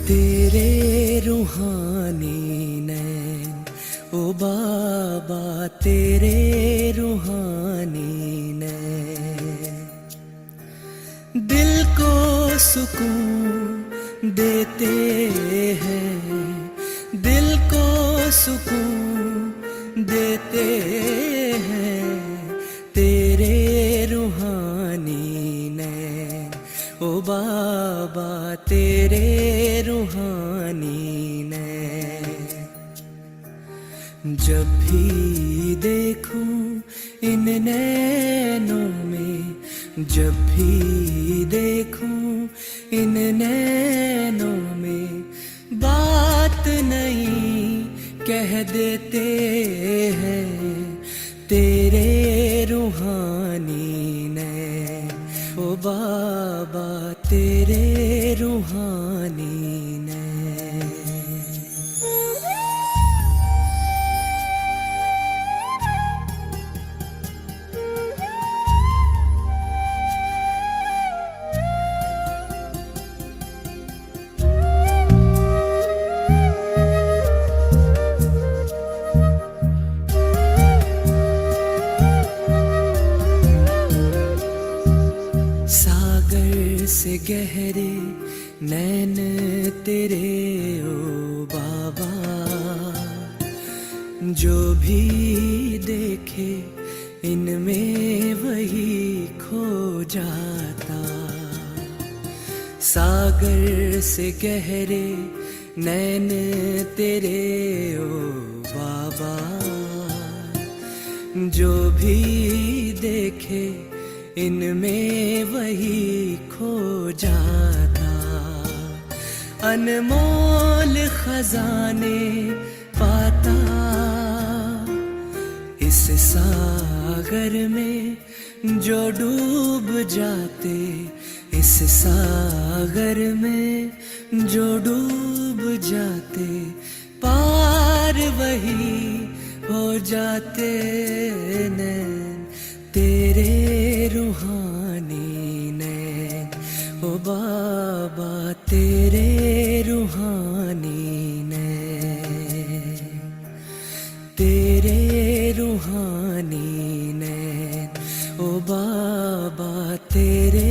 तेरे रूहानी नैन ओ बाबा, तेरे रूहानी नैन दिल को सुकून देते हैं, दिल को सुकून देते हैं। तेरे रूहानी नैन ओ बाबा, तेरे रूहानी नैन जब भी देखूं इन नैनों में, जब भी देखूं इन नैनों में, बात नहीं कह देते हैं। तेरे रूहानी नैन ओ बाबा, तेरे रूहानी नैन। सागर से गहरे नैन तेरे ओ बाबा, जो भी देखे इनमें वही खो जाता। सागर से गहरे नैन तेरे ओ बाबा, जो भी देखे इनमें वही खो जाता। अनमोल खजाने पाता इस सागर में जो डूब जाते, इस सागर में जो डूब जाते, पार वही हो जाते नैन। तेरे रूहानी नैन ओ बाबा, तेरे रूहानी नैन, तेरे रूहानी नैन ओ बाबा, तेरे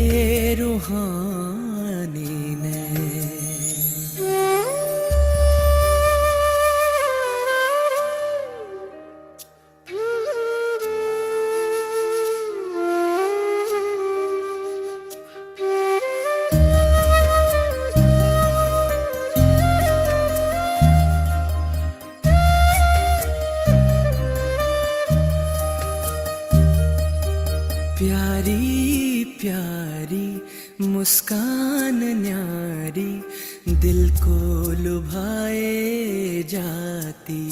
रूहानी नैन। प्यारी प्यारी मुस्कान न्यारी दिल को लुभाए जाती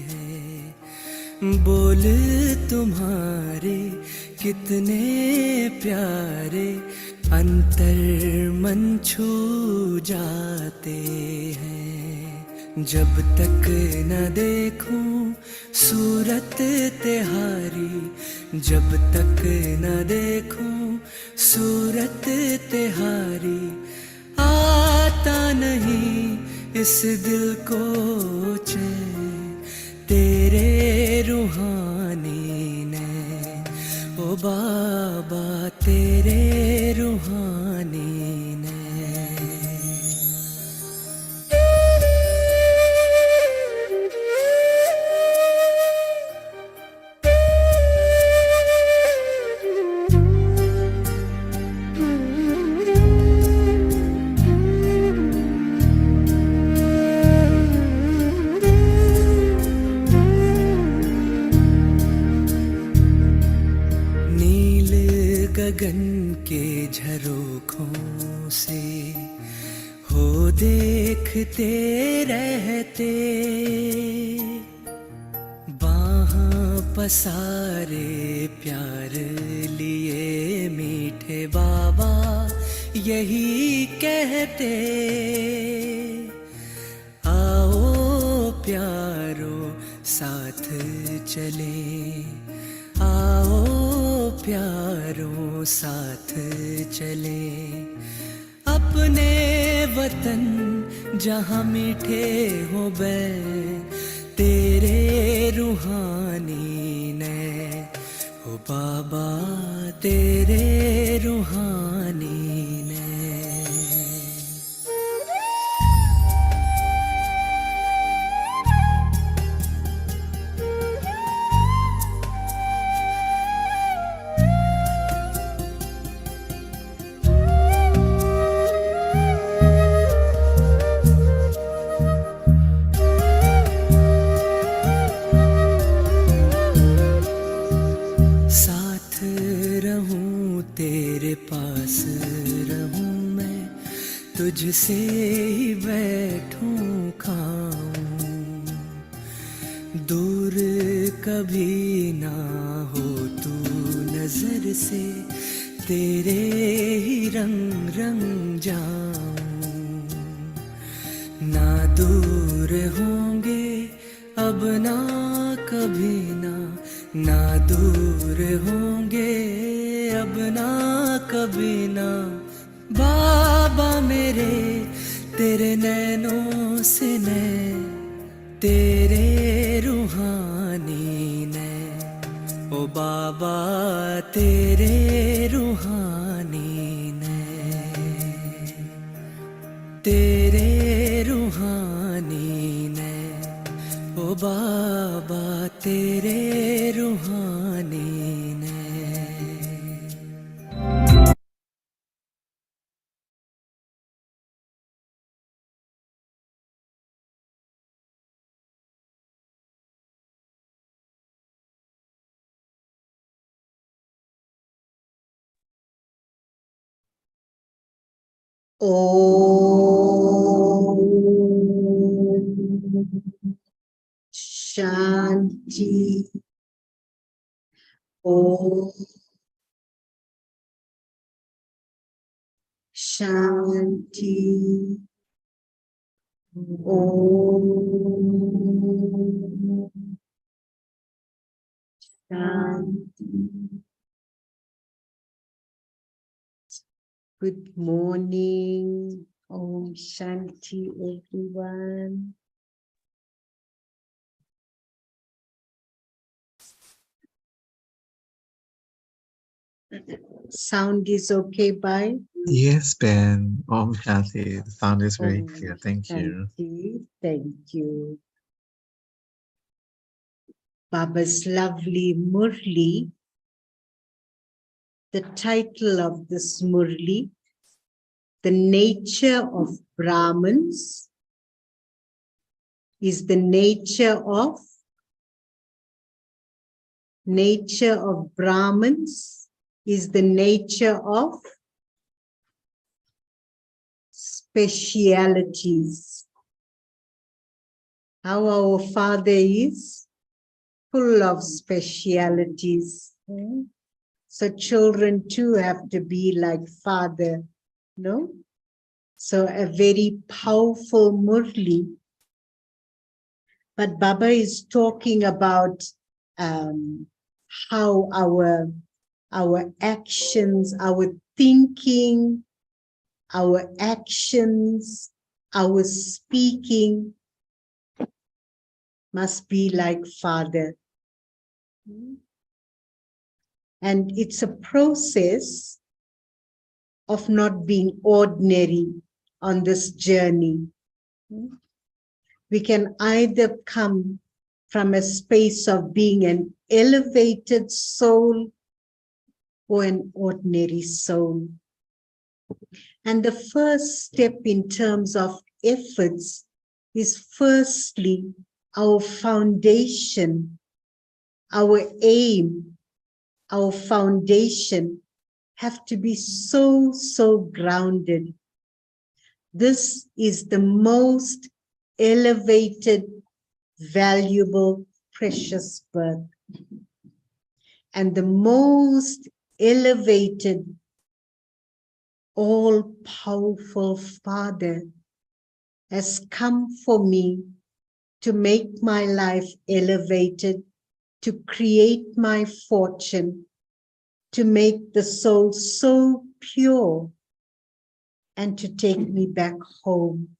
है। बोल तुम्हारे कितने प्यारे अंतर मन छू जाते हैं। जब तक न देखूं सूरत तिहारी, जब तक न देखूं सूरत तिहारी, आता नहीं इस दिल को चैन। तेरे रूहानी नैन ओ बाबा, तेरे रूहानी नैन। गगन के झरोखों से हो देखते रहते, बाहां पसारे प्यार लिए मीठे बाबा यही कहते। आओ प्यारो साथ चले, आओ प्यारों साथ चले, अपने वतन जहाँ मीठे हो बैन तेरे रूहानी ने, ओ बाबा तेरे रूहानी ने। साथ रहूं तेरे पास रहूं मैं, तुझसे ही बैठूं खाऊं, दूर कभी ना हो तू नजर से, तेरे ही रंग रंग जाऊं। ना दूर होंगे अब ना कभी ना दूर होंगे अब ना कभी ना, बाबा मेरे तेरे नैनों से नैन तेरे रूहानी ने, ओ बाबा तेरे रूहानी ने, तेरे रूहानी ने, ओ बाबा तेरे रूहानी ने। Om Shanti. Om Shanti. Om Shanti. Good morning. Om Shanti, everyone. Sound is okay, bye? Yes, Ben. Om Shanti. The sound is very Om clear. Thank you. Shanti. Thank you. Baba's lovely Murli. The title of this Murli, The Nature of Brahmins, is the nature of Brahmins, is the nature of specialities. How our Father is full of specialities. So children too have to be like Father, no? So a very powerful Murli. But Baba is talking about how our actions, our thinking, our actions, our speaking must be like Father. And it's a process of not being ordinary on this journey. We can either come from a space of being an elevated soul or an ordinary soul. And the first step in terms of efforts is firstly our foundation, our aim, our foundation have to be so grounded. This is the most elevated, valuable, precious birth. And the most elevated, all-powerful Father has come for me to make my life elevated, to create my fortune, to make the soul so pure, and to take me back home.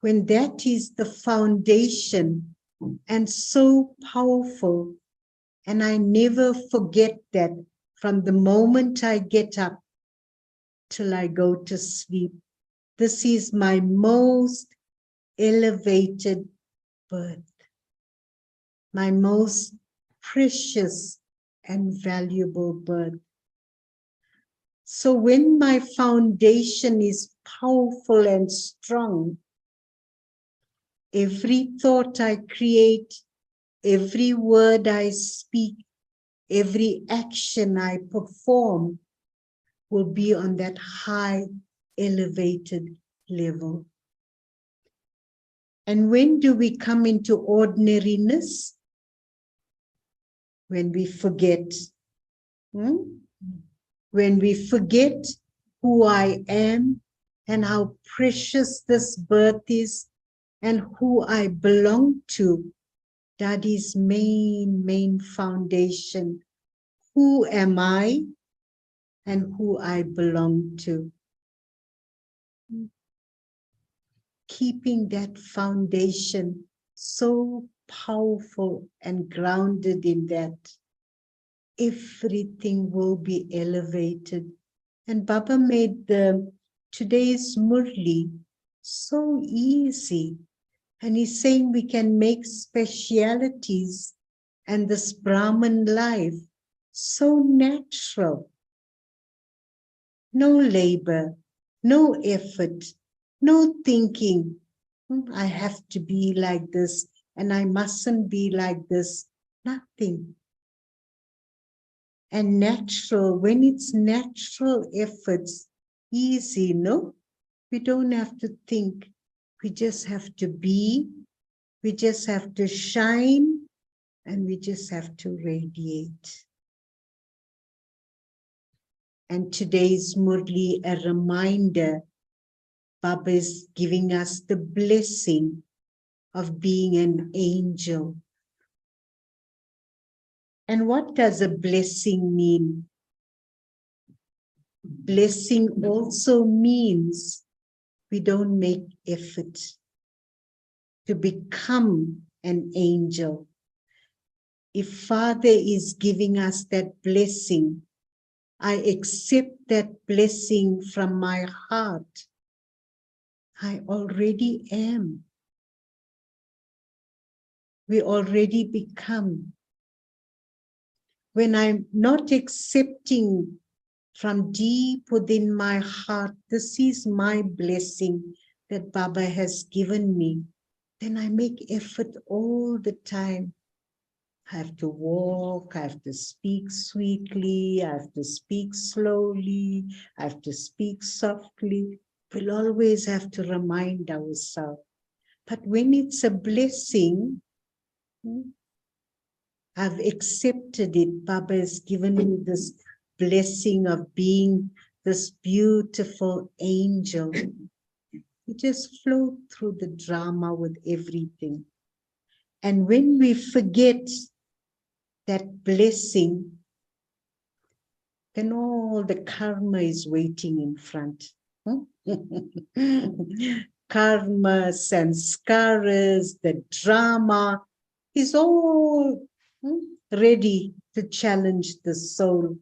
when that is the foundation and so powerful, and I never forget that from the moment I get up till I go to sleep, this is my most elevated birth, my most precious and valuable birth. So when my foundation is powerful and strong, every thought I create, every word I speak, every action I perform will be on that high, elevated level. And when do we come into ordinariness? When we forget. When we forget who I am and how precious this birth is and who I belong to, that is main foundation. Who am I and who I belong to? Keeping that foundation so powerful and grounded in that, everything will be elevated. And Baba made today's Murli so easy. And he's saying we can make specialities and this Brahman life so natural. No labor, no effort, no thinking, I have to be like this and I mustn't be like this. Nothing. And natural, when it's natural efforts, easy, no? We don't have to think. We just have to be, we just have to shine, and we just have to radiate. And today's Murli, a reminder, Baba is giving us the blessing of being an angel. And what does a blessing mean? Blessing also means we don't make effort to become an angel. If Father is giving us that blessing, I accept that blessing from my heart. I already am. We already become. When I'm not accepting from deep within my heart, this is my blessing that Baba has given me, then I make effort all the time. I have to walk, I have to speak sweetly, I have to speak slowly, I have to speak softly. We'll always have to remind ourselves. But when it's a blessing, I've accepted it. Baba has given me this blessing of being this beautiful angel. We just flow through the drama with everything. And when we forget that blessing, then all the karma is waiting in front. Karma, sanskaras, the drama is all ready to challenge the soul.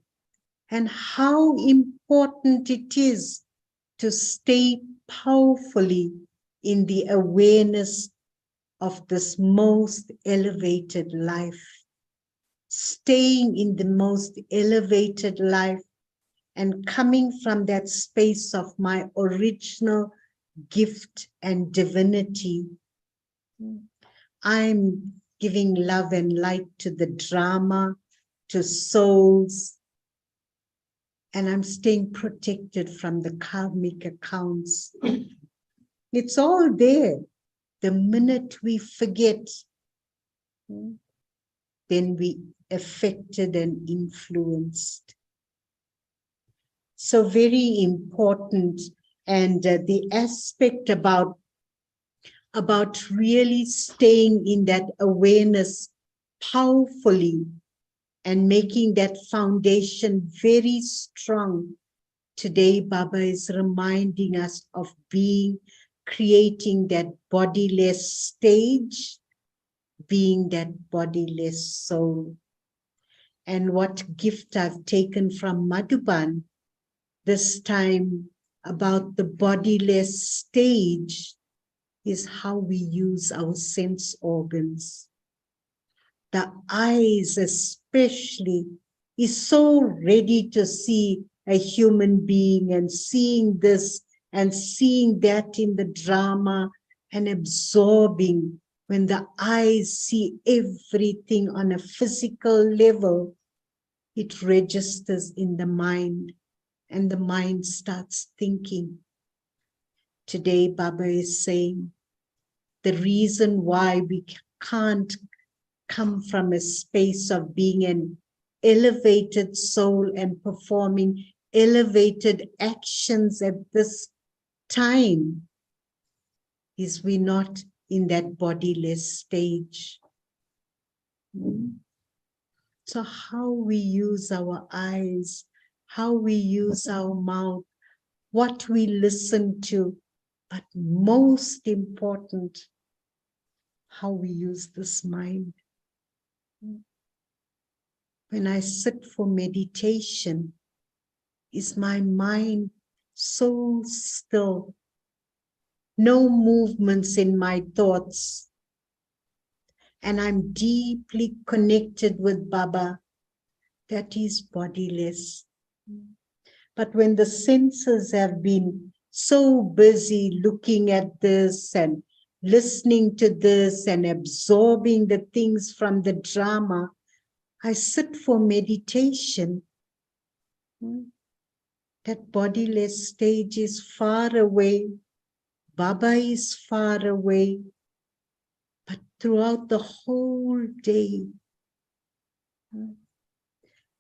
And how important it is to stay powerfully in the awareness of this most elevated life. Staying in the most elevated life and coming from that space of my original gift and divinity. I'm giving love and light to the drama, to souls, and I'm staying protected from the karmic accounts. It's all there. The minute we forget, then we affected and influenced. So very important, and the aspect about really staying in that awareness powerfully and making that foundation very strong. Today, Baba is reminding us of being creating that bodiless stage, being that bodiless soul. And what gift I've taken from Madhuban this time about the bodiless stage is how we use our sense organs. The eyes especially is so ready to see a human being and seeing this and seeing that in the drama and absorbing. When the eyes see everything on a physical level, it registers in the mind and the mind starts thinking. Today, Baba is saying the reason why we can't come from a space of being an elevated soul and performing elevated actions at this time is we're not in that bodiless stage. So how we use our eyes, how we use our mouth, what we listen to, but most important, how we use this mind. When I sit for meditation, is my mind so still? No movements in my thoughts. And I'm deeply connected with Baba. That is bodiless. But when the senses have been so busy looking at this and listening to this and absorbing the things from the drama, I sit for meditation. That bodiless stage is far away. Baba is far away. But throughout the whole day,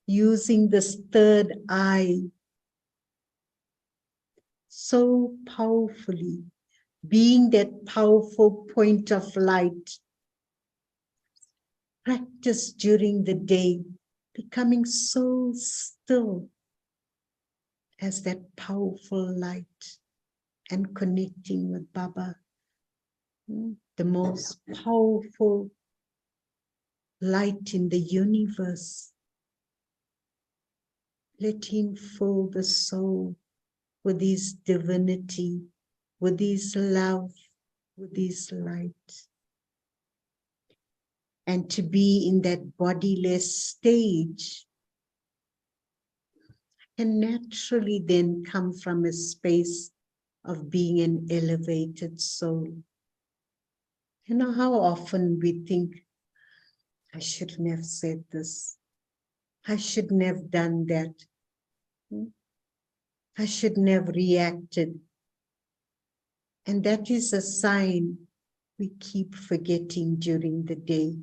using this third eye so powerfully, being that powerful point of light, practice during the day, becoming so still as that powerful light and connecting with Baba, the most powerful light in the universe. Let him fill the soul with his divinity, with his love, with his light. And to be in that bodiless stage can naturally then come from a space of being an elevated soul. You know how often we think, I shouldn't have said this. I shouldn't have done that. I shouldn't have reacted. And that is a sign we keep forgetting during the day.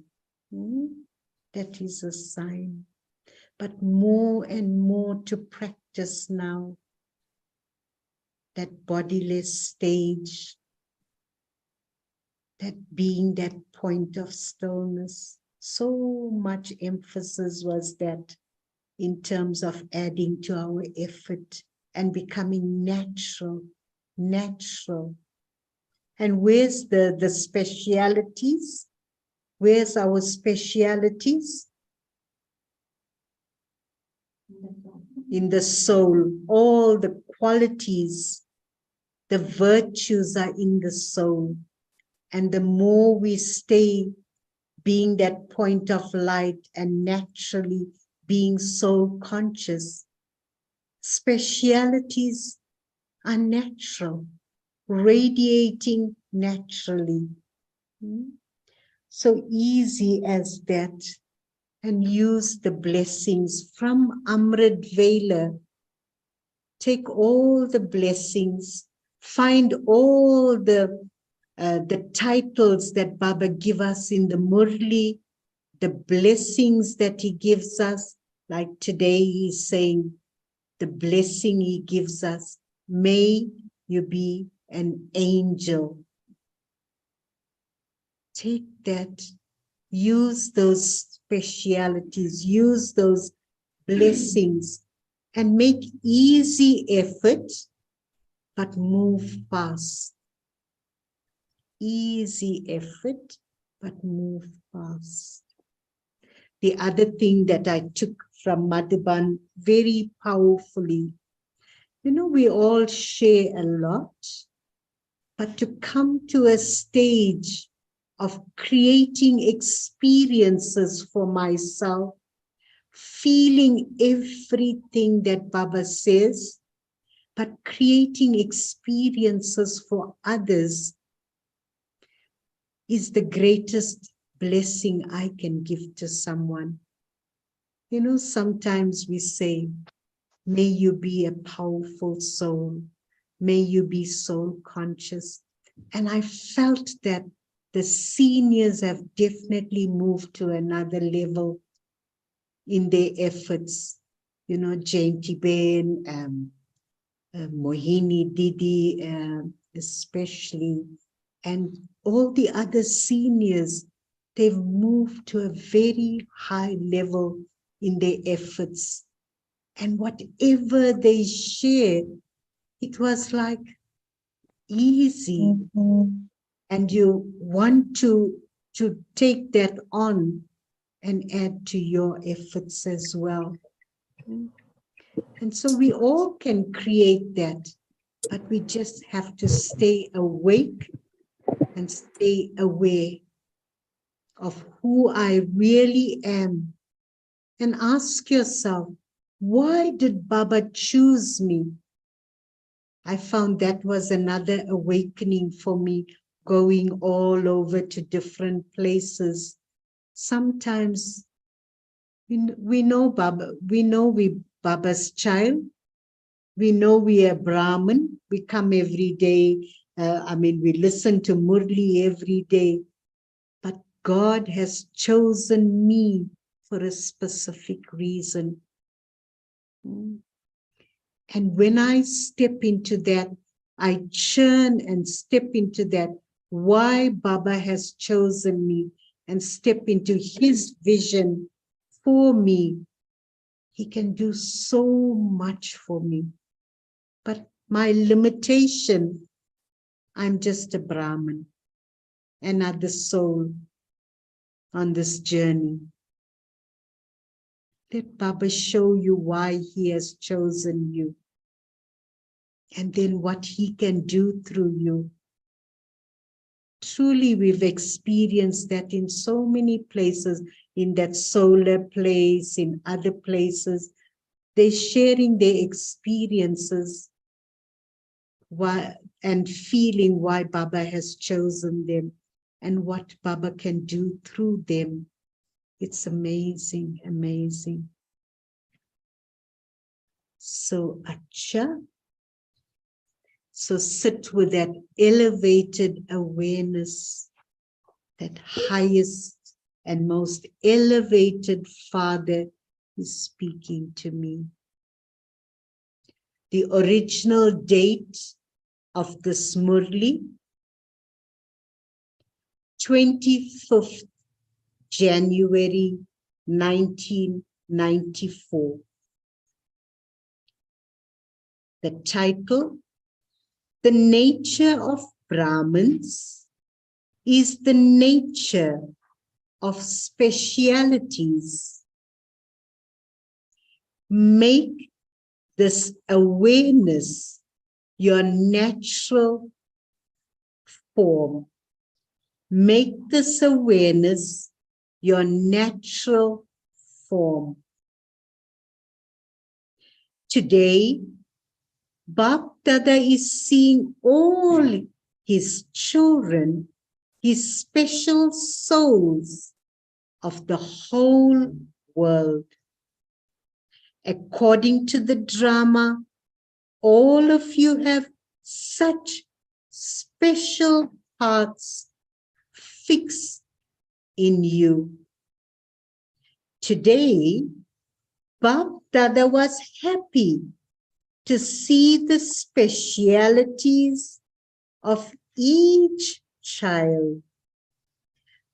That is a sign. But more and more to practice now. That bodiless stage. That being that point of stillness. So much emphasis was that in terms of adding to our effort and becoming natural. And where's the specialities? Where's our specialities? In the soul. All the qualities, the virtues are in the soul. And the more we stay being that point of light and naturally being soul conscious, specialities are natural, radiating naturally. So easy as that. And use the blessings from Amrit Vela. Take all the blessings, find all the titles that Baba give us in the Murli, the blessings that he gives us. Like today he's saying, the blessing he gives us, may you be an angel. Take that, use those specialities, use those blessings and make easy effort, but move fast. easy effort, but move fast. The other thing that I took from Madhuban very powerfully, we all share a lot, but to come to a stage of creating experiences for myself, feeling everything that Baba says, but creating experiences for others is the greatest blessing I can give to someone. Sometimes we say, may you be a powerful soul. May you be soul conscious. And I felt that the seniors have definitely moved to another level in their efforts. Jainti Ben, Mohini Didi, especially, and all the other seniors, they've moved to a very high level in their efforts. And whatever they shared, it was like easy. And you want to take that on and add to your efforts as well. And so we all can create that, but we just have to stay awake and stay aware of who I really am. And ask yourself, why did Baba choose me? I found that was another awakening for me, going all over to different places. Sometimes we know Baba, we Baba's child. We know we are Brahmin. We come every day. We listen to Murli every day. But God has chosen me for a specific reason. And when I step into that, I churn and step into that, why Baba has chosen me, and step into his vision for me. He can do so much for me. But my limitation, I'm just a Brahmin, another soul on this journey. Let Baba show you why he has chosen you, and then what he can do through you. Truly, we've experienced that in so many places, in that solar place, in other places. They're sharing their experiences and feeling why Baba has chosen them and what Baba can do through them. It's amazing, amazing. So, Acha. So sit with that elevated awareness, that highest and most elevated Father is speaking to me. The original date of this Murli, 25th January 1994. The title, The Nature of Brahmins is the nature of specialities. Make this awareness your natural form. Make this awareness your natural form. Today, Bap Dada is seeing all his children, his special souls of the whole world. According to the drama, all of you have such special hearts fixed in you. Today, Bap Dada was happy to see the specialities of each child.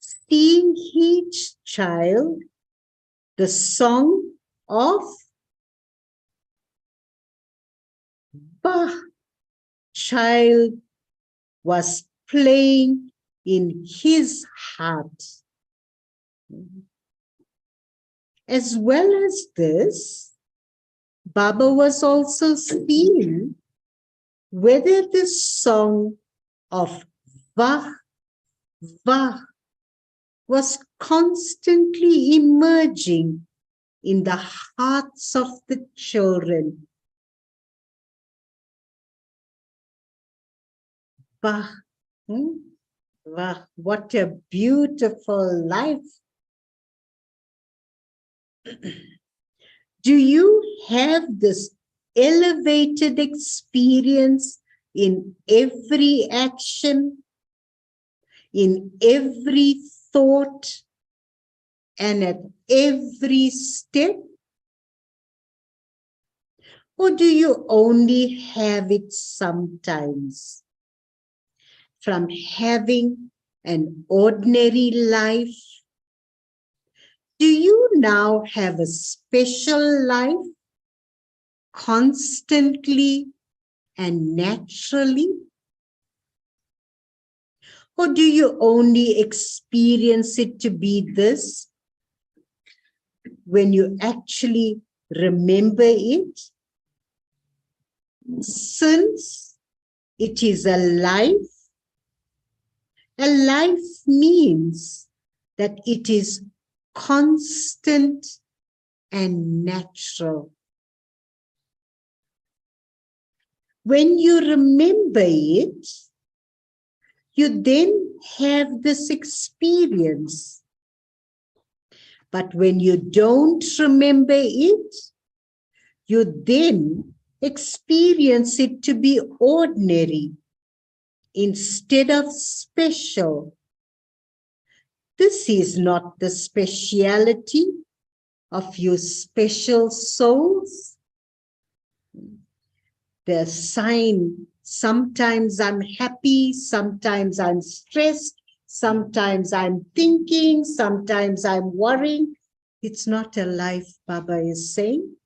Seeing each child, the song of Bach child was playing in his heart. As well as this, Baba was also seeing whether the song of Vah, Vah was constantly emerging in the hearts of the children. Vah, Vah, what a beautiful life. Do you have this elevated experience in every action, in every thought, and at every step? Or do you only have it sometimes? From having an ordinary life, do you now have a special life constantly and naturally? Or do you only experience it to be this when you actually remember it? Since it is a life means that it is constant and natural. When you remember it, you then have this experience. But when you don't remember it, you then experience it to be ordinary instead of special. This is not the speciality of you special souls. The sign, sometimes I'm happy, sometimes I'm stressed, sometimes I'm thinking, sometimes I'm worrying. It's not a life, Baba is saying.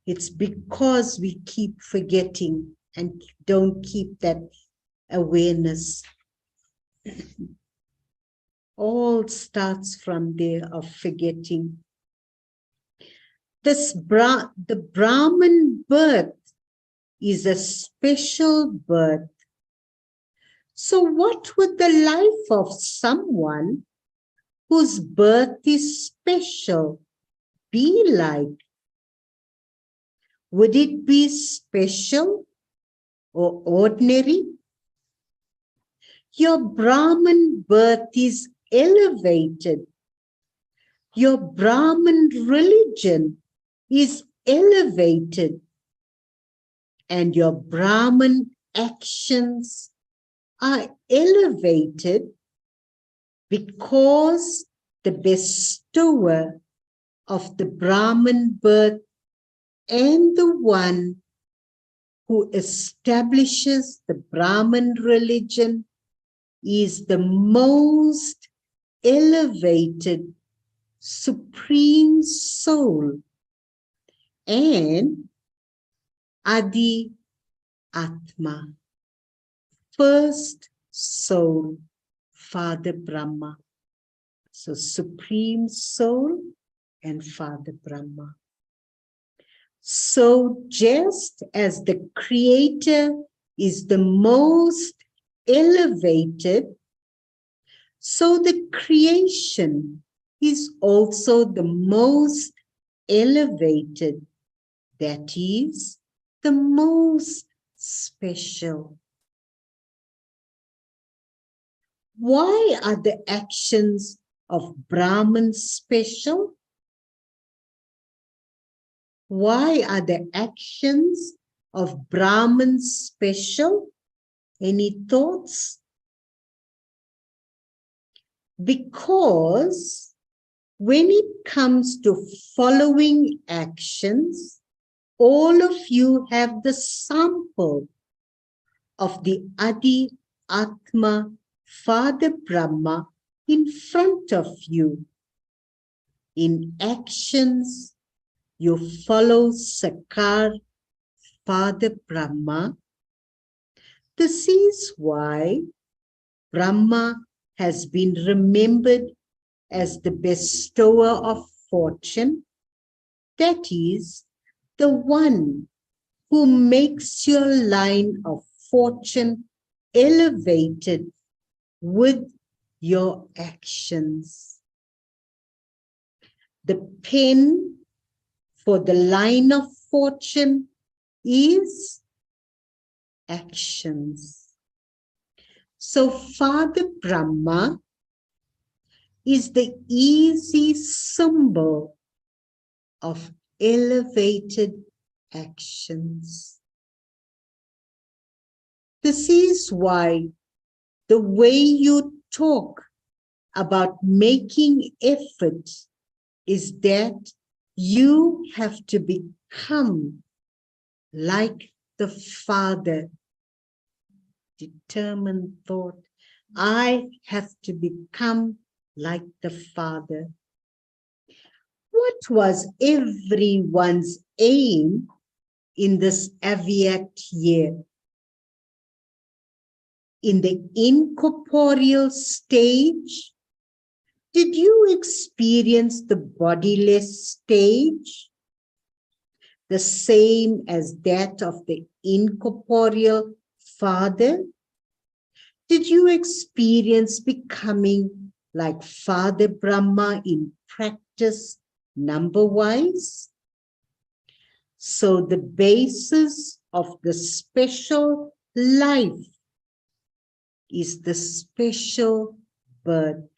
It's because we keep forgetting and don't keep that awareness. All starts from there of forgetting. The Brahman birth is a special birth. So what would the life of someone whose birth is special be like? Would it be special or ordinary? Your Brahman birth is elevated. Your Brahman religion is elevated. And your Brahman actions are elevated because the bestower of the Brahman birth and the one who establishes the Brahman religion is the most elevated supreme soul and Adi Atma, first soul, Father Brahma. So supreme soul and Father Brahma. So just as the Creator is the most elevated, so the creation is also the most elevated, that is, the most special. Why are the actions of Brahman special? Why are the actions of Brahman special? Any thoughts? Because when it comes to following actions, all of you have the sample of the Adi Atma, Father Brahma, in front of you. In actions, you follow Sakar, Father Brahma. This is why Brahma has been remembered as the bestower of fortune, that is, the one who makes your line of fortune elevated with your actions. The pen for the line of fortune is actions. So Father Brahma is the easy symbol of elevated actions. This is why the way you talk about making effort is that you have to become like the Father. Determined thought. I have to become like the Father. What was everyone's aim in this Avyat year? In the incorporeal stage, did you experience the bodiless stage? The same as that of the incorporeal Father? Did you experience becoming like Father Brahma in practice number-wise? So the basis of the special life is the special birth,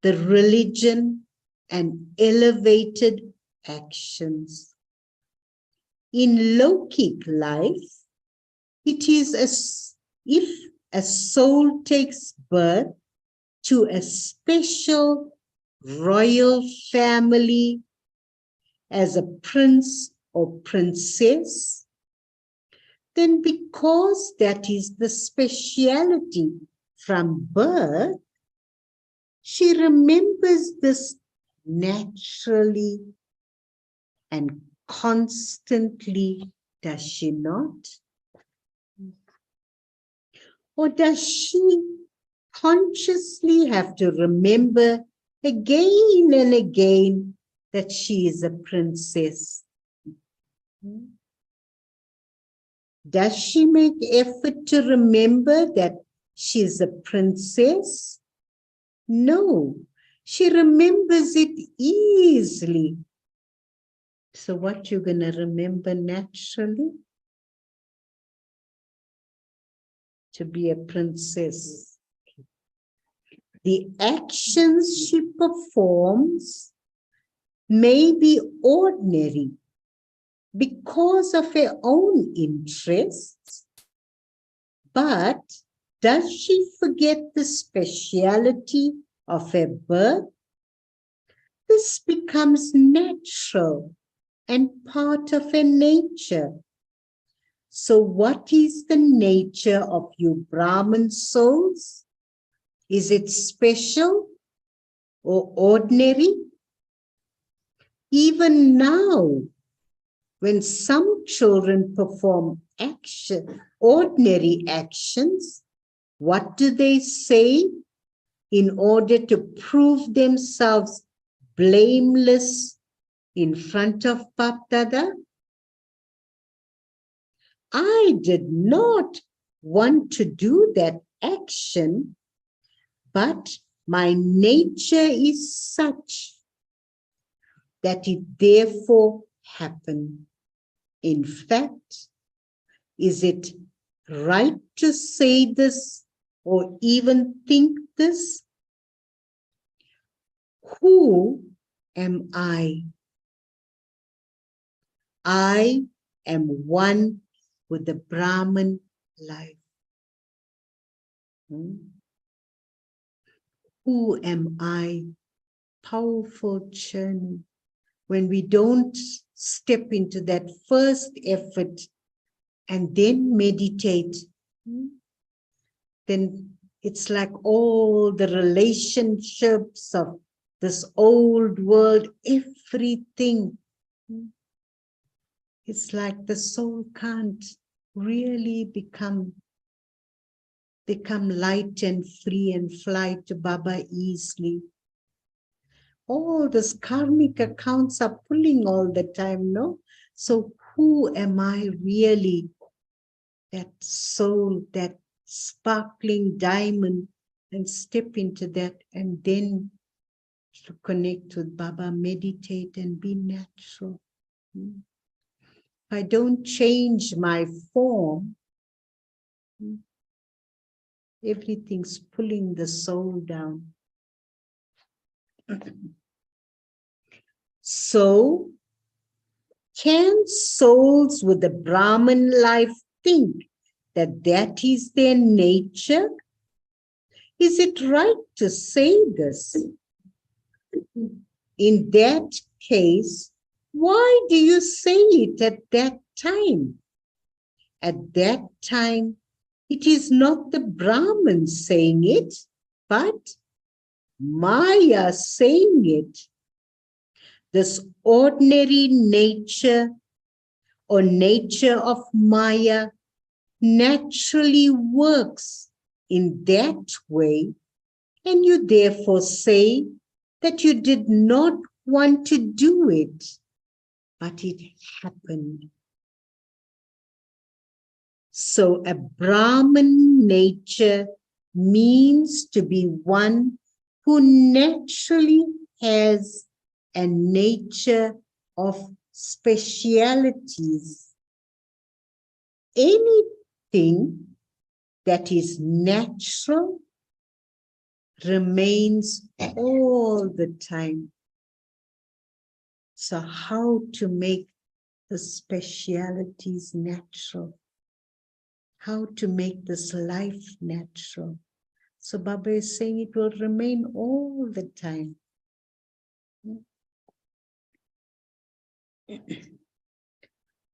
the religion and elevated actions. In Lokic life, it is as if a soul takes birth to a special royal family as a prince or princess, then because that is the speciality from birth, she remembers this naturally and constantly, does she not? Or does she consciously have to remember again and again that she is a princess? Does she make effort to remember that she is a princess? No, she remembers it easily. So what you're going to remember naturally? To be a princess. The actions she performs may be ordinary because of her own interests, but does she forget the speciality of her birth? This becomes natural and part of her nature. So what is the nature of you Brahman souls? Is it special or ordinary? Even now, when some children perform ordinary actions, what do they say in order to prove themselves blameless in front of Bap Dada? I did not want to do that action, but my nature is such that it therefore happened. In fact, is it right to say this or even think this? Who am I? I am one with the Brahman life. Who am I? Powerful journey. When we don't step into that first effort and then meditate, then it's like all the relationships of this old world, everything. It's like the soul can't really become They come light and free and fly to Baba easily. All these karmic accounts are pulling all the time, no? So who am I really? That soul, that sparkling diamond, and step into that, and then to connect with Baba, meditate and be natural. If I don't change my form, everything's pulling the soul down. So, can souls with the Brahman life think that that is their nature? Is it right to say this? In that case, why do you say it at that time? At that time, it is not the Brahman saying it, but Maya saying it. This ordinary nature or nature of Maya naturally works in that way, and you therefore say that you did not want to do it, but it happened. So a Brahman nature means to be one who naturally has a nature of specialities. Anything that is natural remains all the time. So how to make the specialities natural? How to make this life natural? So Baba is saying it will remain all the time.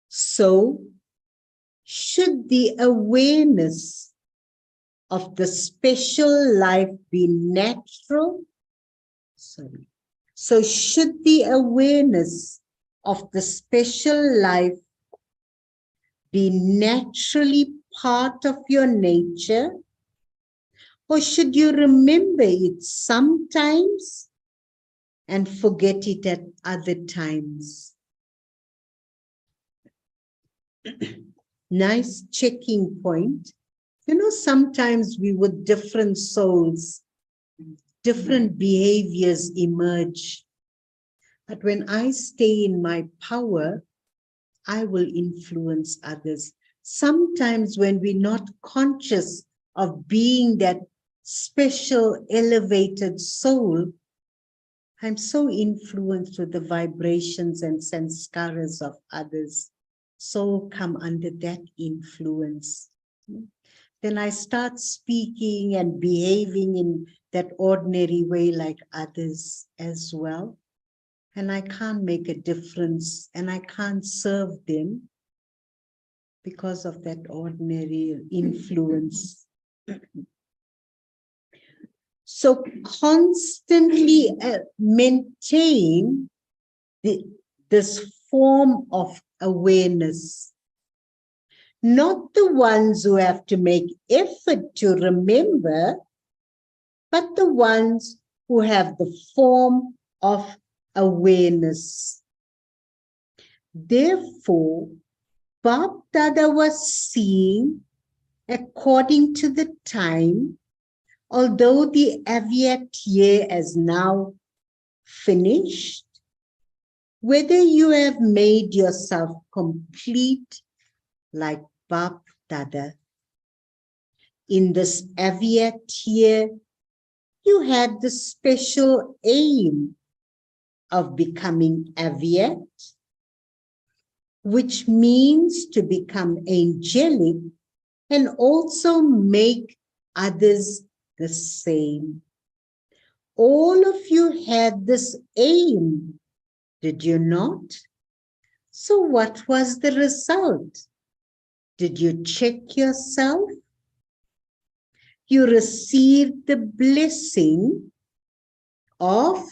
So, should the awareness of the special life be natural? So should the awareness of the special life be naturally part of your nature? Or should you remember it sometimes and forget it at other times? Nice checking point. You know, sometimes we with different souls, different behaviors emerge. But when I stay in my power, I will influence others. Sometimes when we're not conscious of being that special elevated soul, I'm so influenced with the vibrations and sanskaras of others. So come under that influence. Then I start speaking and behaving in that ordinary way like others as well. And I can't make a difference and I can't serve them because of that ordinary influence. So constantly maintain this form of awareness. Not the ones who have to make effort to remember, but the ones who have the form of awareness. Therefore, Bab Dada was seeing according to the time, although the Avyat year is now finished, whether you have made yourself complete like Bab Dada. In this Avyat year, you had the special aim of becoming Avyat, which means to become angelic and also make others the same. All of you had this aim, did you not? So what was the result? Did you check yourself? You received the blessing of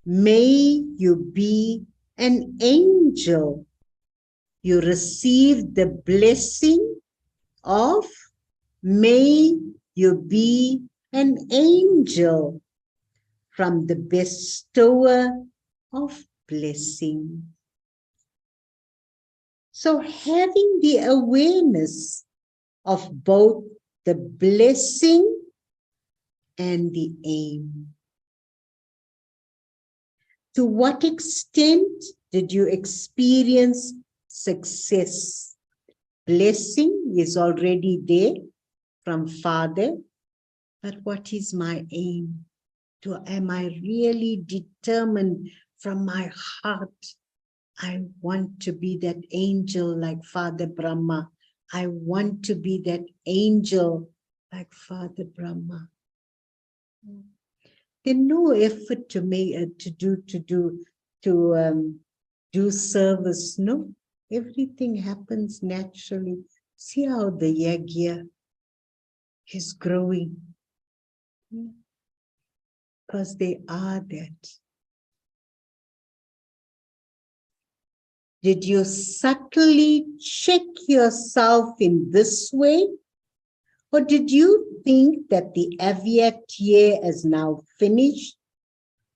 may you be an angel. You received the blessing of May you be an angel from the bestower of blessing. So having the awareness of both the blessing and the aim. To what extent did you experience success? Blessing is already there from Father, but what is my aim? Am I really determined from my heart? I want to be that angel like Father Brahma. I want to be that angel like Father Brahma. There's no effort to make do service. No, everything happens naturally. See how the yagya is growing, because they are that. Did you subtly check yourself in this way? Or did you think that the Avyat year is now finished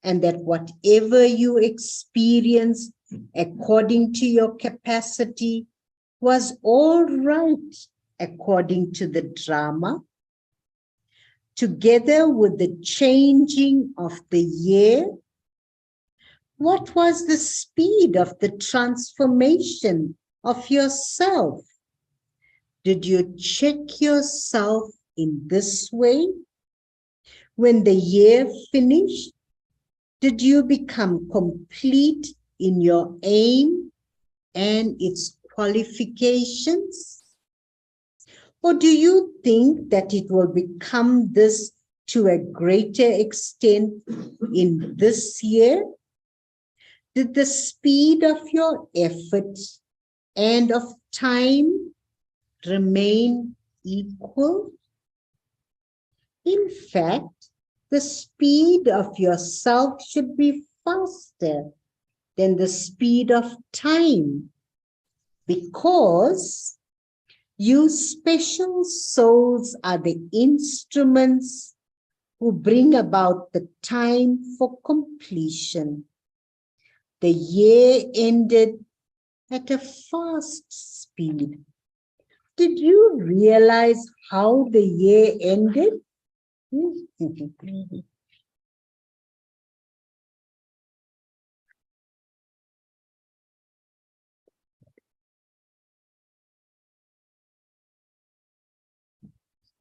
and that whatever you experienced according to your capacity was all right according to the drama? Together with the changing of the year, what was the speed of the transformation of yourself? Did you check yourself in this way? When the year finished, did you become complete in your aim and its qualifications? Or do you think that it will become this to a greater extent in this year? Did the speed of your effort and of time remain equal? In fact, the speed of yourself should be faster than the speed of time, because you special souls are the instruments who bring about the time for completion. The year ended at a fast speed. Did you realize how the year ended?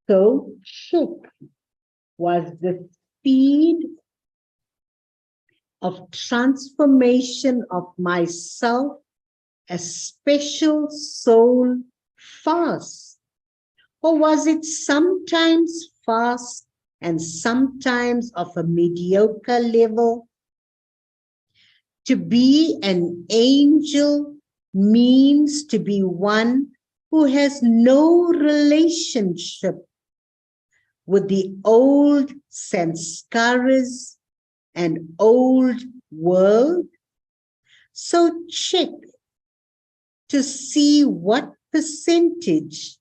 So, check, was the speed of transformation of myself a special soul fast? Or was it sometimes fast and sometimes of a mediocre level? To be an angel means to be one who has no relationship with the old sanskaras and old world. So check to see what percentage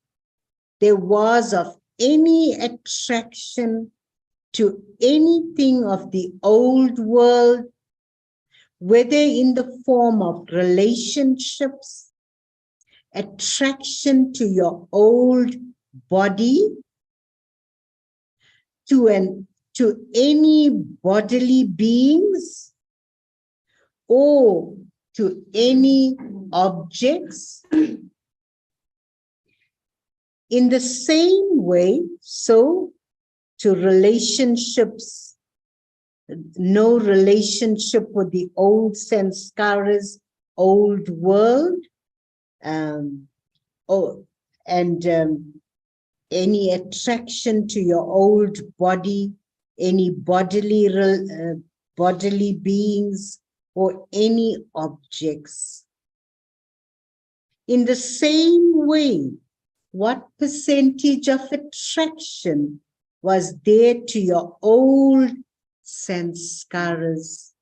there was of any attraction to anything of the old world, whether in the form of relationships, attraction to your old body, to any bodily beings, or to any objects. In the same way, so to relationships, no relationship with the old sanskaras, old world, any attraction to your old body, any bodily beings, or any objects. In the same way, what percentage of attraction was there to your old sanskaras?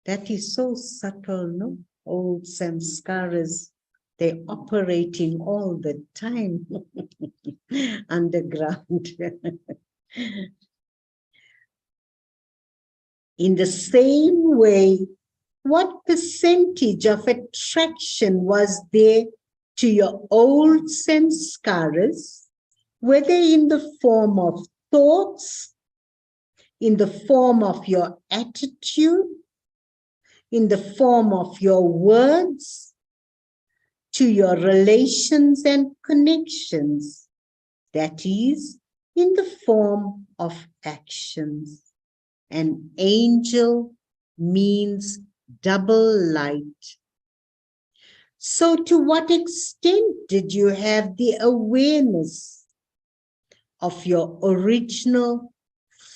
That is so subtle, no? Old sanskaras. They're operating all the time underground. In the same way, what percentage of attraction was there to your old sanskaras, whether in the form of thoughts, in the form of your attitude, in the form of your words, to your relations and connections, that is, in the form of actions. An angel means double light. So to what extent did you have the awareness of your original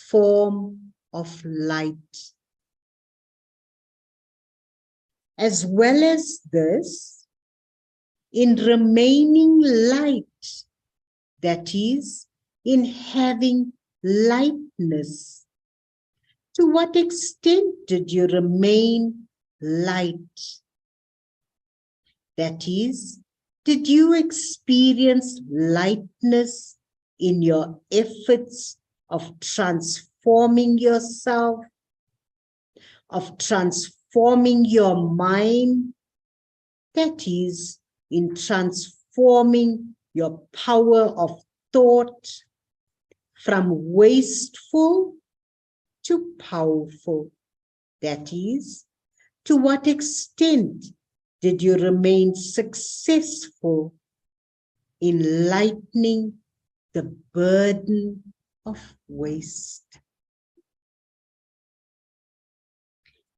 form of light? As well as this, in remaining light, that is, in having lightness, to what extent did you remain light? That is, did you experience lightness in your efforts of transforming yourself, of transforming your mind? That is, in transforming your power of thought from wasteful to powerful. That is, to what extent did you remain successful in lightening the burden of waste?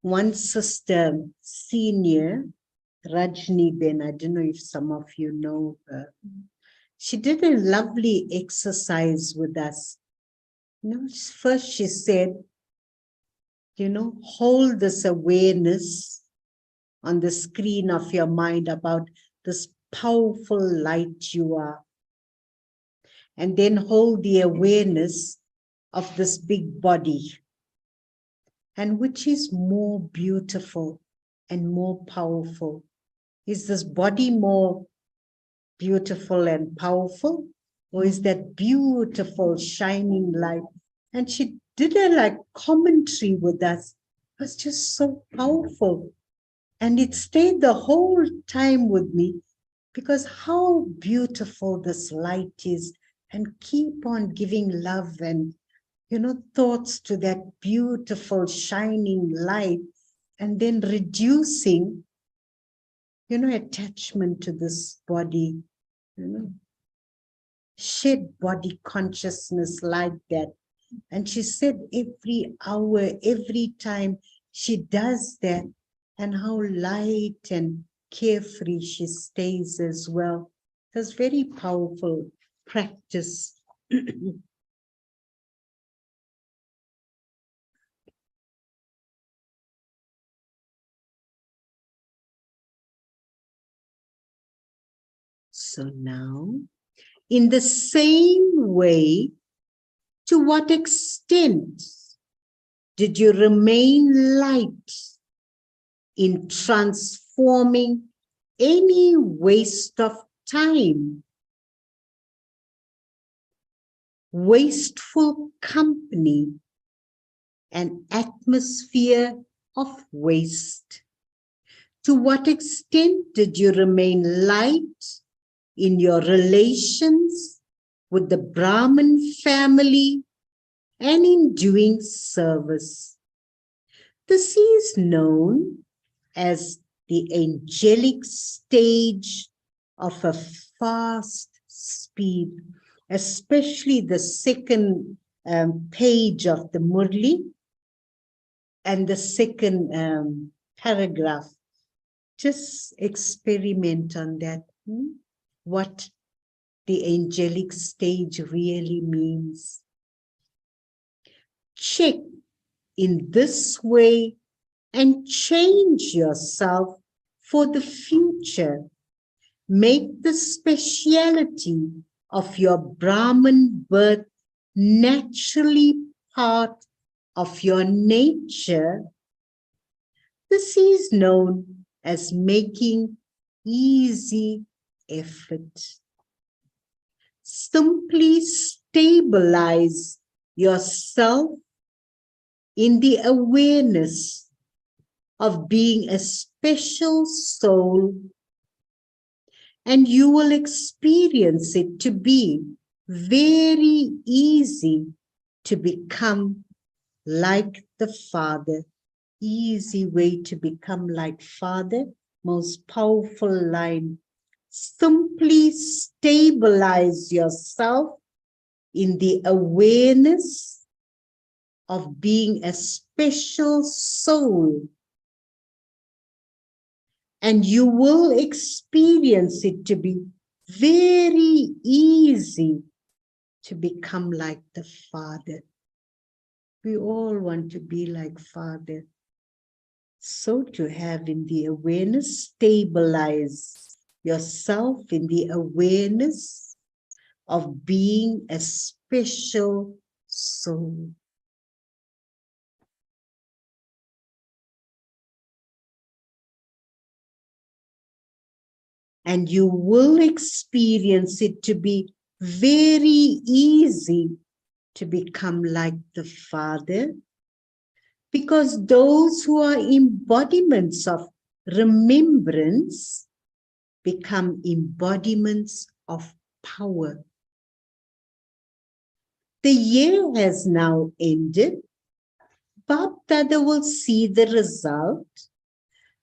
One sister, senior, Rajni Ben, I don't know if some of you know her, she did a lovely exercise with us. First she said, hold this awareness on the screen of your mind about this powerful light you are. And then hold the awareness of this big body. And which is more beautiful and more powerful? Is this body more beautiful and powerful? Or is that beautiful shining light? And she did a commentary with us. It was just so powerful. And it stayed the whole time with me, because how beautiful this light is, and keep on giving love and, thoughts to that beautiful shining light, and then reducing, attachment to this body, shed body consciousness like that. And she said every hour, every time she does that, and how light and carefree she stays as well. It's very powerful practice. So now, in the same way, to what extent did you remain light in transforming any waste of time, wasteful company, and atmosphere of waste? To what extent did you remain light in your relations with the Brahmin family and in doing service? This is known as the angelic stage of a fast speed, especially the second page of the Murli and the second paragraph. Just experiment on that, what the angelic stage really means. Check in this way and change yourself for the future. Make the speciality of your Brahman birth naturally part of your nature. This is known as making easy effort. Simply stabilize yourself in the awareness of being a special soul, and you will experience it to be very easy to become like the Father. Easy way to become like Father. Most powerful line. Simply stabilize yourself in the awareness of being a special soul, and you will experience it to be very easy to become like the Father. We all want to be like Father. So to have in the awareness, stabilize yourself in the awareness of being a special soul. And you will experience it to be very easy to become like the Father, because those who are embodiments of remembrance become embodiments of power. The year has now ended. Bab Dada will see the result.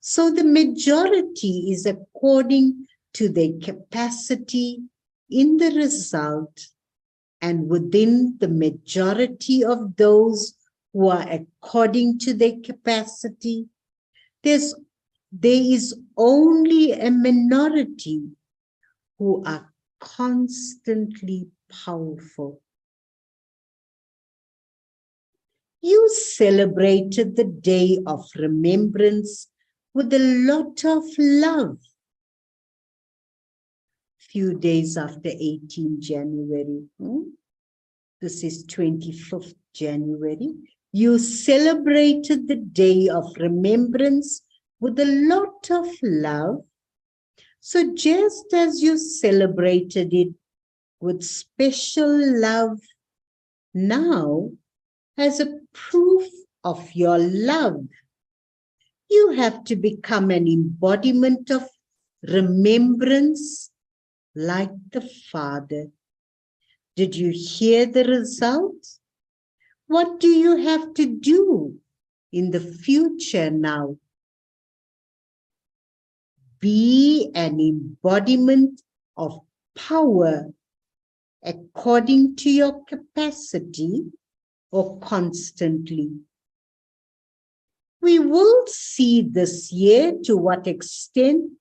So the majority is according to their capacity in the result, and within the majority of those who are according to their capacity, there is only a minority who are constantly powerful. You celebrated the day of remembrance with a lot of love. Few days after 18 January. This is 25th January. You celebrated the day of remembrance with a lot of love. So just as you celebrated it with special love, now, as a proof of your love, you have to become an embodiment of remembrance like the Father. Did you hear the result? What do you have to do in the future now? Be an embodiment of power according to your capacity or constantly. We will see this year to what extent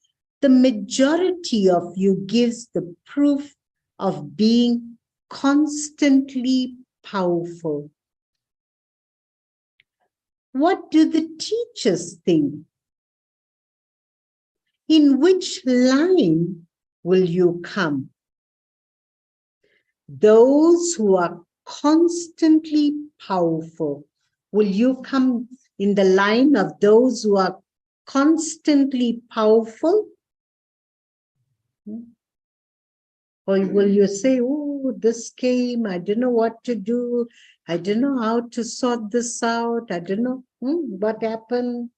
the majority of you gives the proof of being constantly powerful. What do the teachers think? In which line will you come? Those who are constantly powerful, will you come in the line of those who are constantly powerful? Or will you say, oh, this came, I don't know what to do, I don't know how to sort this out, I don't know what happened.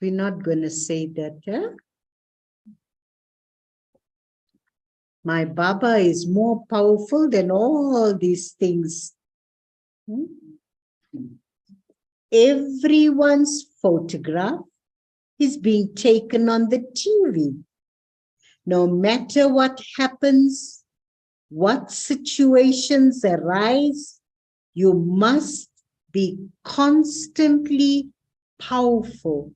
We're not going to say that. Huh? My Baba is more powerful than all these things. Everyone's photograph is being taken on the TV. No matter what happens, what situations arise, you must be constantly powerful.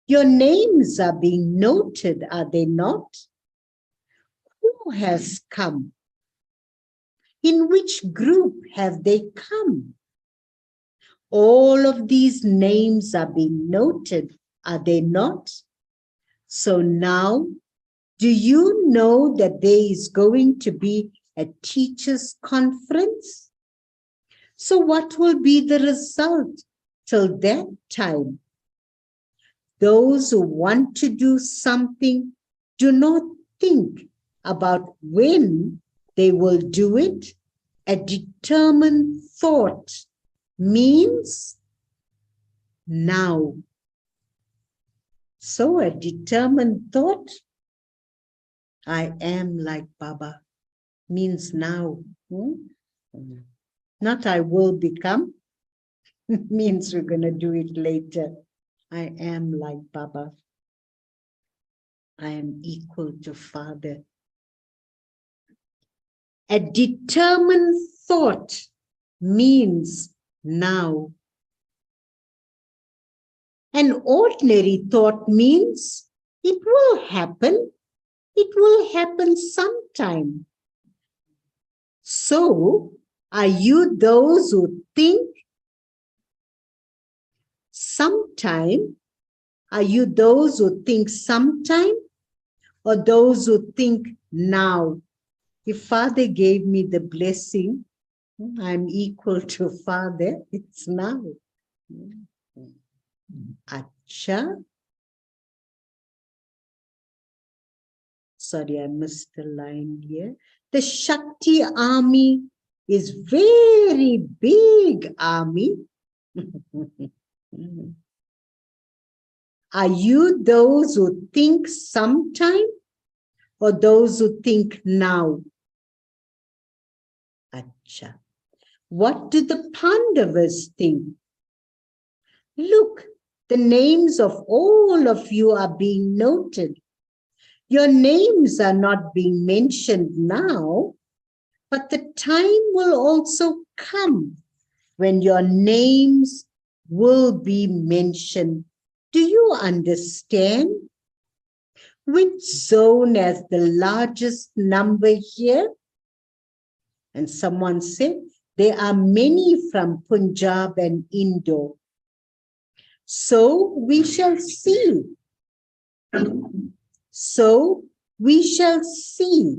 Your names are being noted, are they not? Who has come? In which group have they come? All of these names are being noted, are they not? So now, do you know that there is going to be a teachers' conference? So what will be the result till that time? Those who want to do something do not think about when they will do it. A determined thought means now. So a determined thought, I am like Baba, means now. Not I will become, means we're going to do it later. I am like Baba. I am equal to Father. A determined thought means now. An ordinary thought means it will happen. It will happen sometime. So, are you those who think sometime? Are you those who think sometime or those who think now? If Father gave me the blessing, I'm equal to Father, it's now. Acha. Sorry, I missed the line here. The Shakti army is very big army. Are you those who think sometime or those who think now? Acha. What do the Pandavas think? Look, the names of all of you are being noted. Your names are not being mentioned now, but the time will also come when your names will be mentioned. Do you understand? Which zone has the largest number here? And someone said, there are many from Punjab and Indo. So we shall see. So we shall see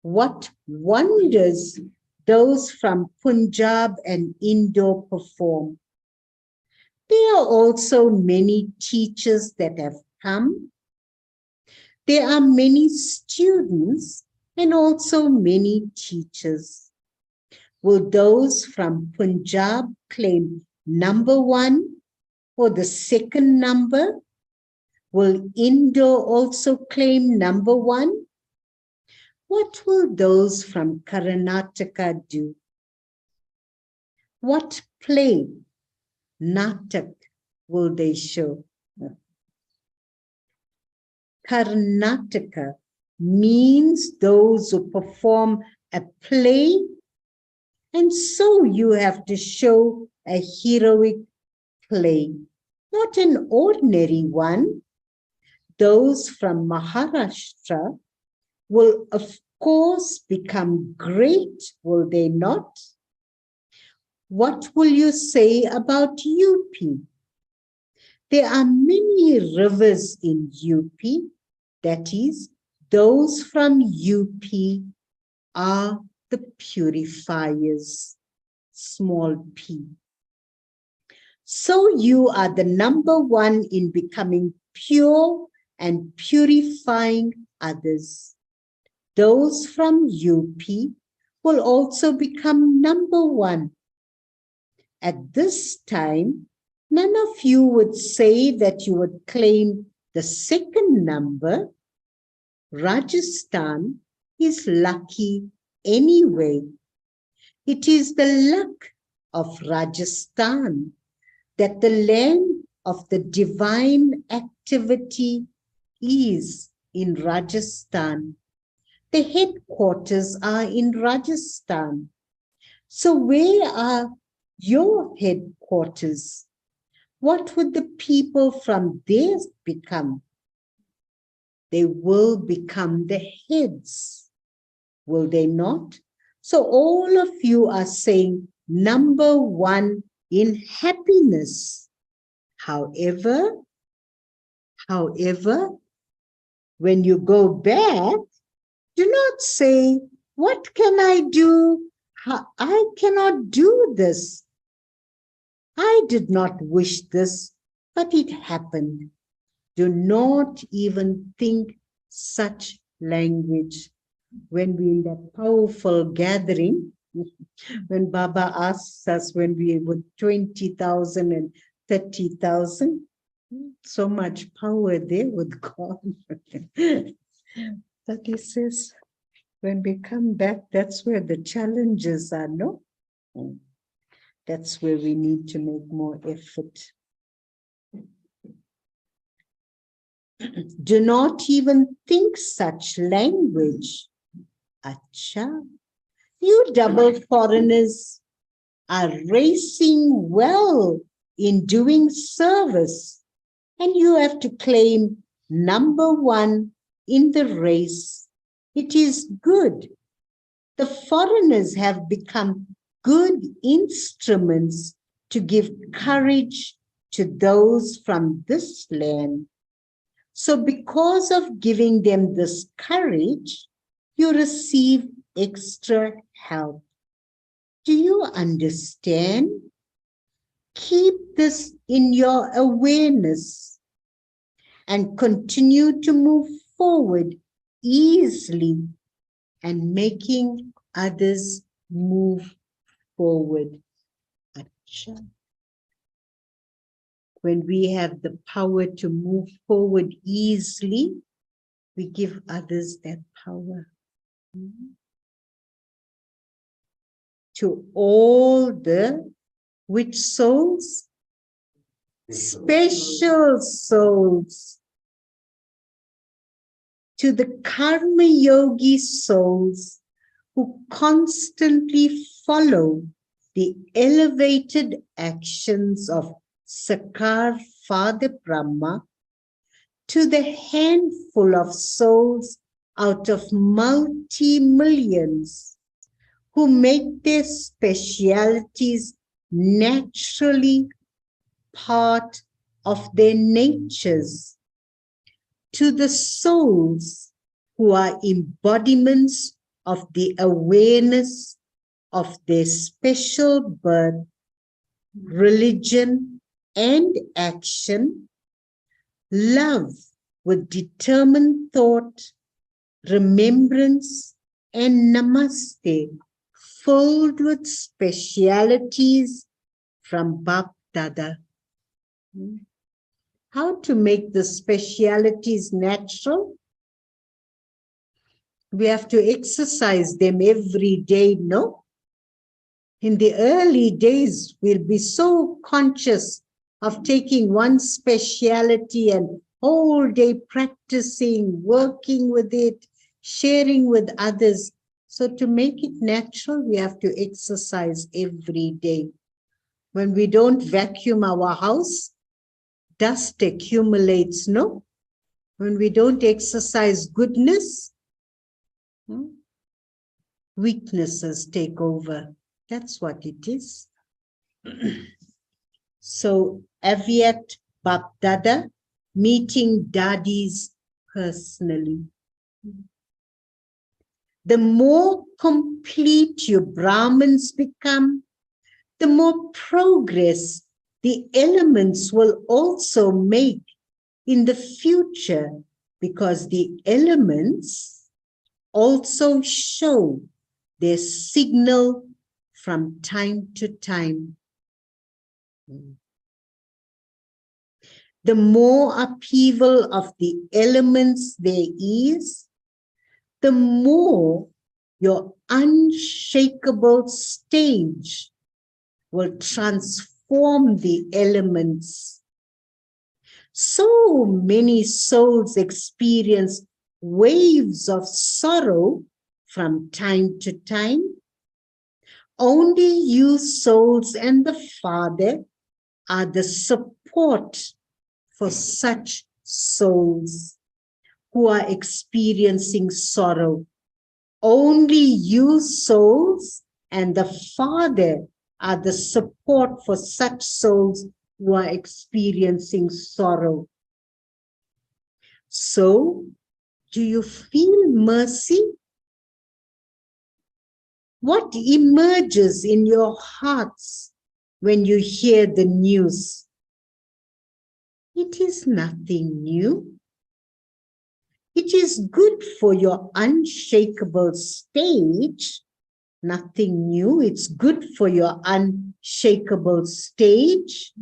what wonders those from Punjab and Indo perform. There are also many teachers that have come. There are many students and also many teachers. Will those from Punjab claim number 1 or the second number? Will Indo also claim number 1? What will those from Karnataka do? What play, natak, will they show? Karnataka means those who perform a play, and so you have to show a heroic play, not an ordinary one. Those from Maharashtra will of course become great, will they not? What will you say about UP? There are many rivers in UP, that is, those from UP are the purifiers, small p. So you are the number 1 in becoming pure and purifying others. Those from UP will also become number 1. At this time, none of you would say that you would claim the second number. Rajasthan is lucky anyway. It is the luck of Rajasthan that the land of the divine activity is in Rajasthan. The headquarters are in Rajasthan. So where are your headquarters? What would the people from there become? They will become the heads, will they not? So all of you are saying number 1 in happiness. However, when you go back, do not say, what can I do? I cannot do this. I did not wish this. but it happened. Do not even think such language. When we in that powerful gathering, when Baba asks us when we were 20,000 and 30,000, so much power there with God. But he says, when we come back, that's where the challenges are, no? That's where we need to make more effort. Do not even think such language. Acha, you double foreigners are racing well in doing service, and you have to claim number one in the race. It is good. The foreigners have become good instruments to give courage to those from this land. So because of giving them this courage, you receive extra help. Do you understand? Keep this in your awareness and continue to move forward easily and making others move forward. Acha. When we have the power to move forward easily, we give others that power. To all the which souls? Special souls. To the karma yogi souls who constantly follow the elevated actions of Sakar Father Brahma, to the handful of souls out of multi-millions who make their specialities naturally part of their natures, to the souls who are embodiments of the awareness of their special birth, religion, and action, love with determined thought, remembrance, and namaste, filled with specialities from Bap Dada. How to make the specialities natural? We have to exercise them every day, no? In the early days, we'll be so conscious of taking one speciality and whole day practicing, working with it, sharing with others. So to make it natural, we have to exercise every day. When we don't vacuum our house, dust accumulates, no? When we don't exercise goodness, weaknesses take over. That's what it is. So, Aviat Bap Dada, meeting daddies personally. The more complete your Brahmins become, the more progress the elements will also make in the future, because the elements also show their signal from time to time. The more upheaval of the elements there is, the more your unshakable stage will transform the elements. So many souls experience waves of sorrow from time to time. Only you souls and the Father are the support for such souls who are experiencing sorrow. Only you souls and the Father are the support for such souls who are experiencing sorrow. So, do you feel mercy? What emerges in your hearts when you hear the news? It is nothing new. It is good for your unshakable stage. Nothing new. It's good for your unshakable stage.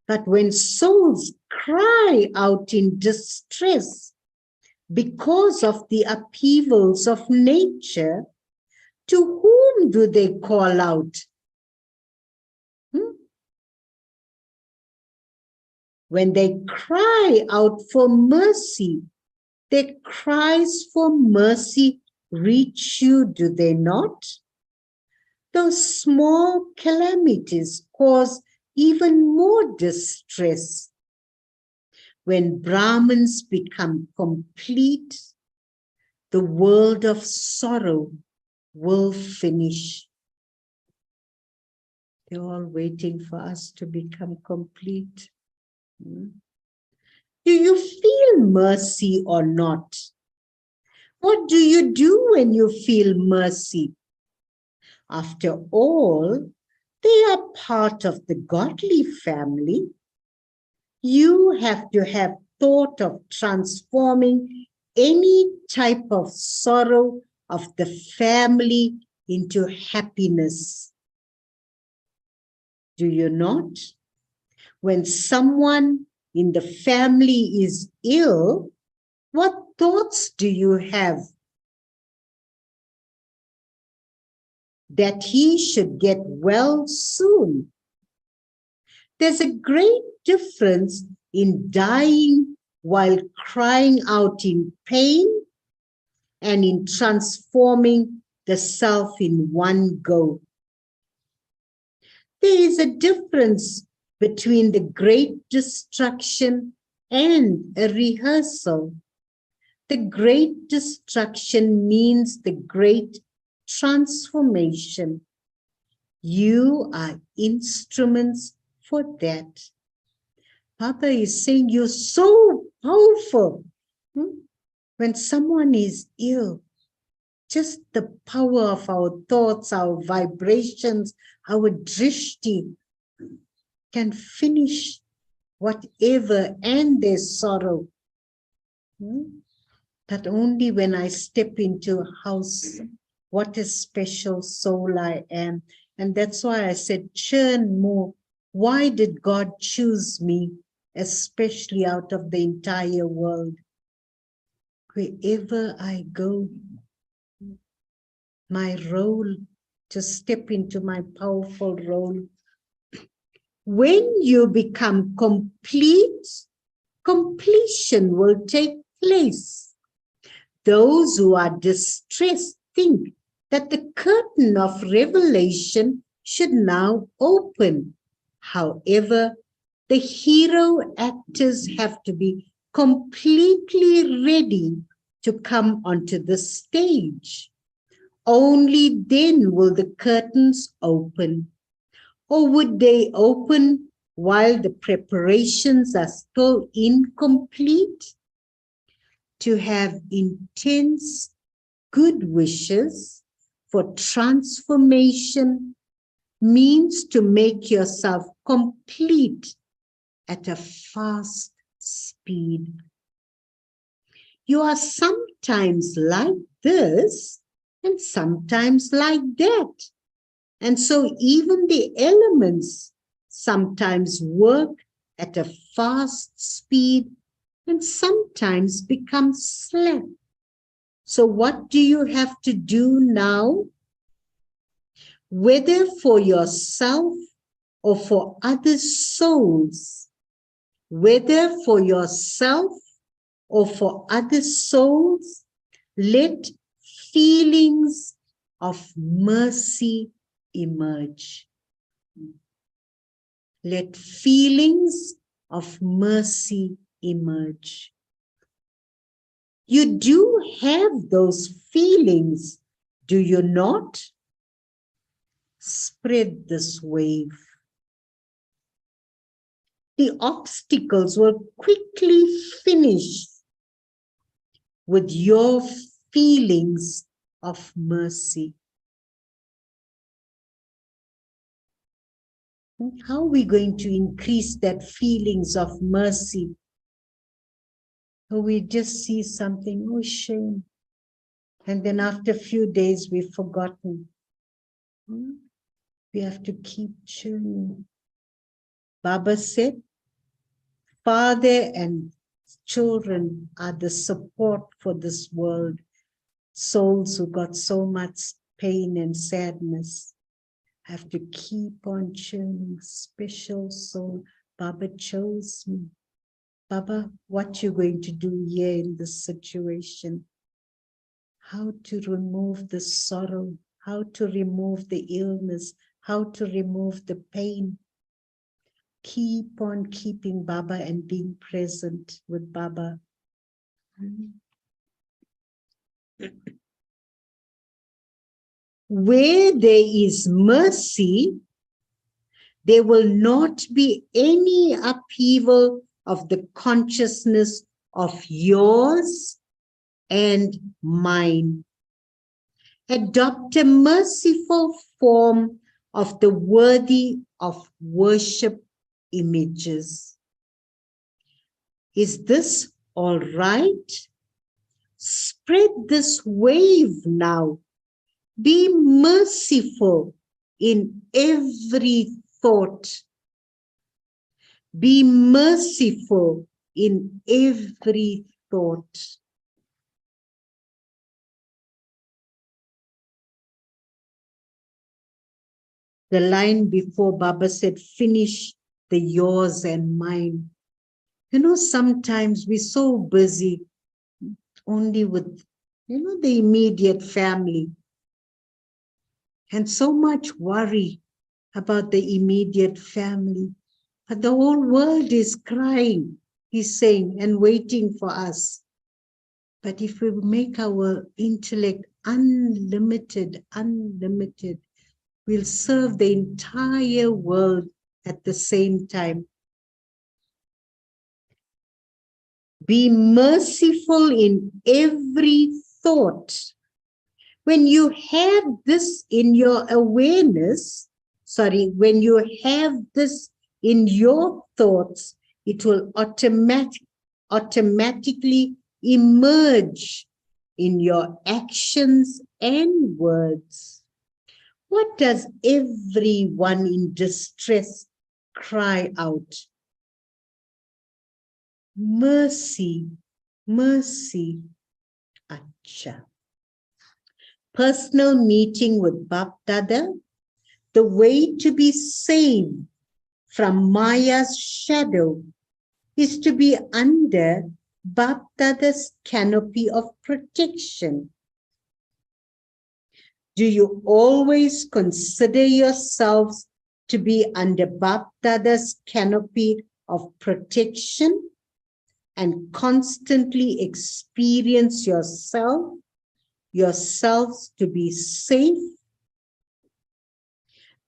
But when souls cry out in distress because of the upheavals of nature, to whom do they call out? When they cry out for mercy, their cries for mercy reach you, do they not? Those small calamities cause even more distress. When Brahmins become complete, the world of sorrow will finish. They're all waiting for us to become complete. Do you feel mercy or not? What do you do when you feel mercy? After all, they are part of the godly family. You have to have thought of transforming any type of sorrow of the family into happiness. Do you not? When someone in the family is ill, what thoughts do you have? That he should get well soon. There's a great difference in dying while crying out in pain and in transforming the self in one go. There is a difference between the great destruction and a rehearsal. The great destruction means the great transformation. You are instruments for that. Papa is saying you're so powerful. When someone is ill, just the power of our thoughts, our vibrations, our drishti can finish whatever and their sorrow. But only when I step into a house, what a special soul I am. And that's why I said, churn more. Why did God choose me, especially out of the entire world? Wherever I go, my role, to step into my powerful role. When you become complete, completion will take place. Those who are distressed think that the curtain of revelation should now open. However, the hero actors have to be completely ready to come onto the stage. Only then will the curtains open. Or would they open while the preparations are still incomplete? To have intense good wishes for transformation means to make yourself complete at a fast speed. You are sometimes like this and sometimes like that. And so even the elements sometimes work at a fast speed and sometimes become slack. So what do you have to do now? Whether for yourself or for other souls, whether for yourself or for other souls, let feelings of mercy emerge. Let feelings of mercy emerge. You do have those feelings, do you not? Spread this wave. The obstacles will quickly finish with your feelings of mercy. How are we going to increase that feelings of mercy? Or we just see something, oh shame. And then after a few days, we've forgotten. We have to keep churning. Baba said, father and children are the support for this world. Souls who got so much pain and sadness have to keep on churning. Special soul, Baba chose me. Baba, what you going to do here in this situation? How to remove the sorrow, how to remove the illness, how to remove the pain. Keep on keeping Baba and being present with Baba. Where there is mercy, there will not be any upheaval of the consciousness of yours and mine. Adopt a merciful form of the worthy of worship images. Is this all right? Spread this wave now. Be merciful in every thought. Be merciful in every thought. The line before Baba said, finish the yours and mine. You know, sometimes we're so busy only with, the immediate family. And so much worry about the immediate family. But the whole world is crying, he's saying, and waiting for us. But if we make our intellect unlimited, we'll serve the entire world at the same time. Be merciful in every thought. When you have this in your awareness, when you have this in your thoughts, it will automatically emerge in your actions and words. What does everyone in distress cry out? Mercy, mercy, Acha. Personal meeting with Bap Dada, the way to be saved from Maya's shadow is to be under Bap Dada's canopy of protection. Do you always consider yourselves to be under Bap Dada's canopy of protection and constantly experience yourselves to be safe?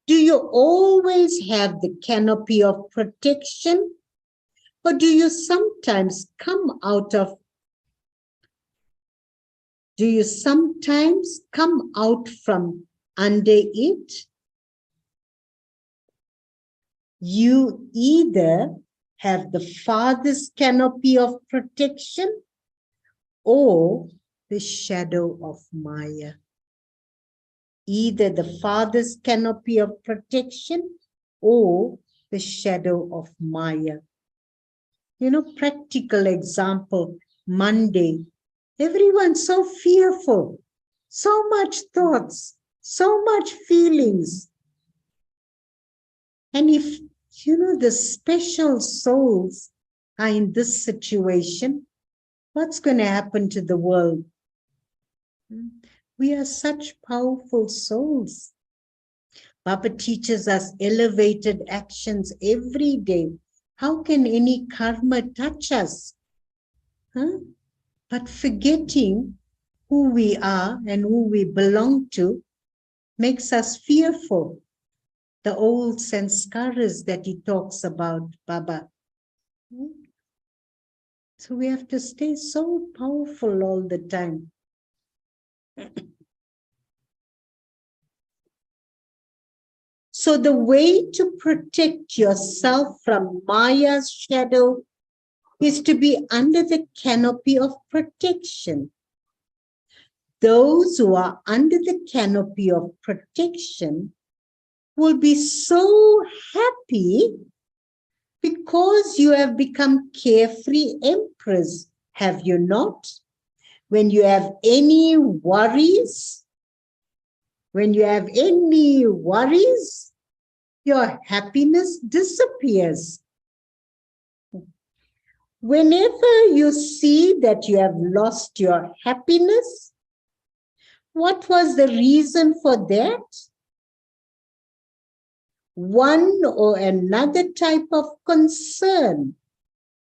Do you always have the canopy of protection, or do you sometimes come out from under it? You either have the Father's canopy of protection or the shadow of Maya. Either the Father's canopy of protection or the shadow of Maya. Practical example, Monday. Everyone's so fearful, so much thoughts, so much feelings. And if, the special souls are in this situation, what's going to happen to the world? We are such powerful souls. Baba teaches us elevated actions every day. How can any karma touch us? But forgetting who we are and who we belong to makes us fearful. The old sanskaras that he talks about, Baba. So we have to stay so powerful all the time. So the way to protect yourself from Maya's shadow is to be under the canopy of protection. Those who are under the canopy of protection will be so happy because you have become carefree empress, have you not? When you have any worries, your happiness disappears. Whenever you see that you have lost your happiness, what was the reason for that? One or another type of concern,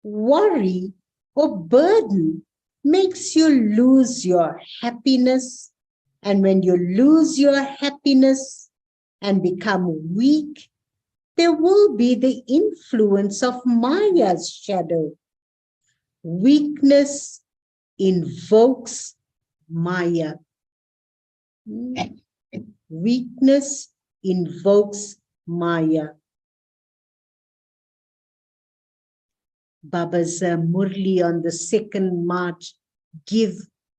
worry, or burden makes you lose your happiness. And when you lose your happiness and become weak, there will be the influence of Maya's shadow. Weakness invokes Maya. Weakness invokes Maya. Baba's Murli on the 2nd March, give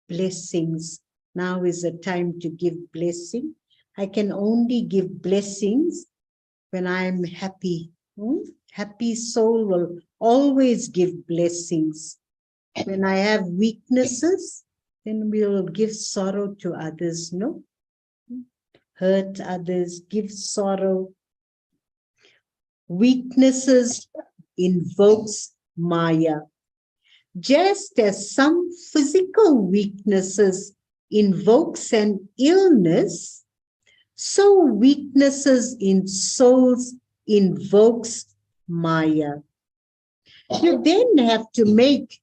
blessings. Now is the time to give blessing. I can only give blessings when I am happy. Happy soul will always give blessings. When I have weaknesses, then we will give sorrow to others, no? Hurt others, give sorrow. Weaknesses invokes Maya. Just as some physical weaknesses invokes an illness, so weaknesses in souls invokes Maya. You then have to make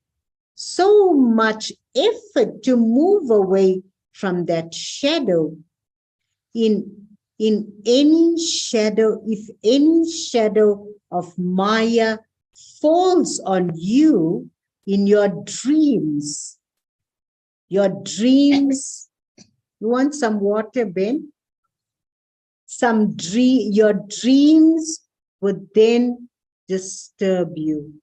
so much effort to move away from that shadow. In any shadow, if any shadow of Maya falls on you in your dreams, you want some water, Ben? Your dreams would then disturb you.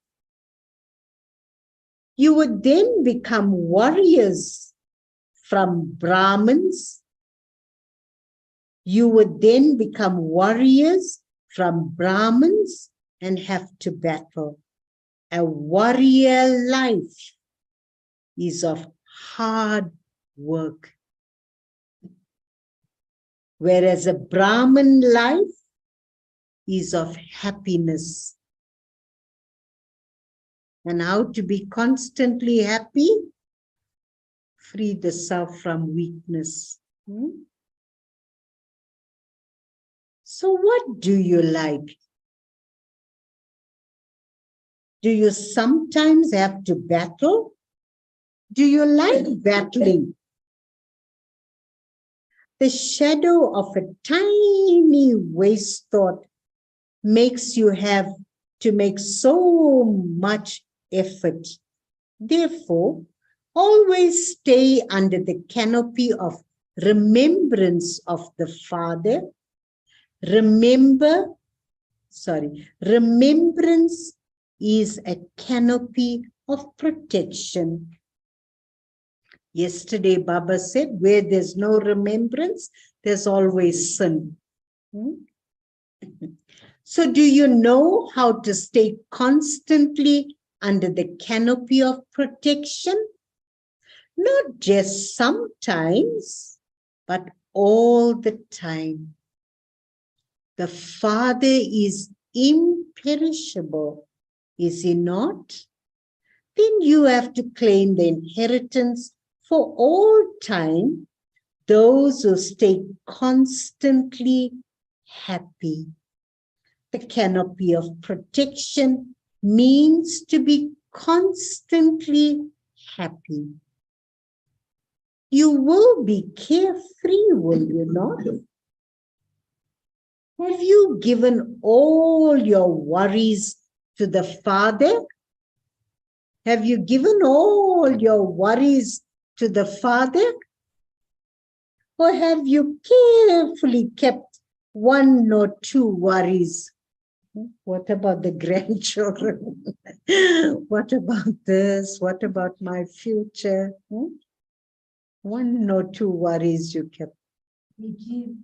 You would then become warriors from Brahmins. You would then become warriors from Brahmins and have to battle. A warrior life is of hard work, whereas a Brahmin life is of happiness. And how to be constantly happy? Free the self from weakness. So what do you like? Do you sometimes have to battle? Do you like battling? The shadow of a tiny waste thought makes you have to make so much effort. Therefore, always stay under the canopy of remembrance of the Father. Remembrance is a canopy of protection. Yesterday, Baba said, where there's no remembrance, there's always sin. So do you know how to stay constantly under the canopy of protection? Not just sometimes, but all the time. The Father is imperishable, is he not? Then you have to claim the inheritance for all time, those who stay constantly happy. The canopy of protection means to be constantly happy. You will be carefree, will you not? Have you given all your worries to the Father? Have you given all your worries to the Father? Or have you carefully kept 1 or 2 worries. What about the grandchildren? What about this? What about my future? 1 or 2 worries you kept. We give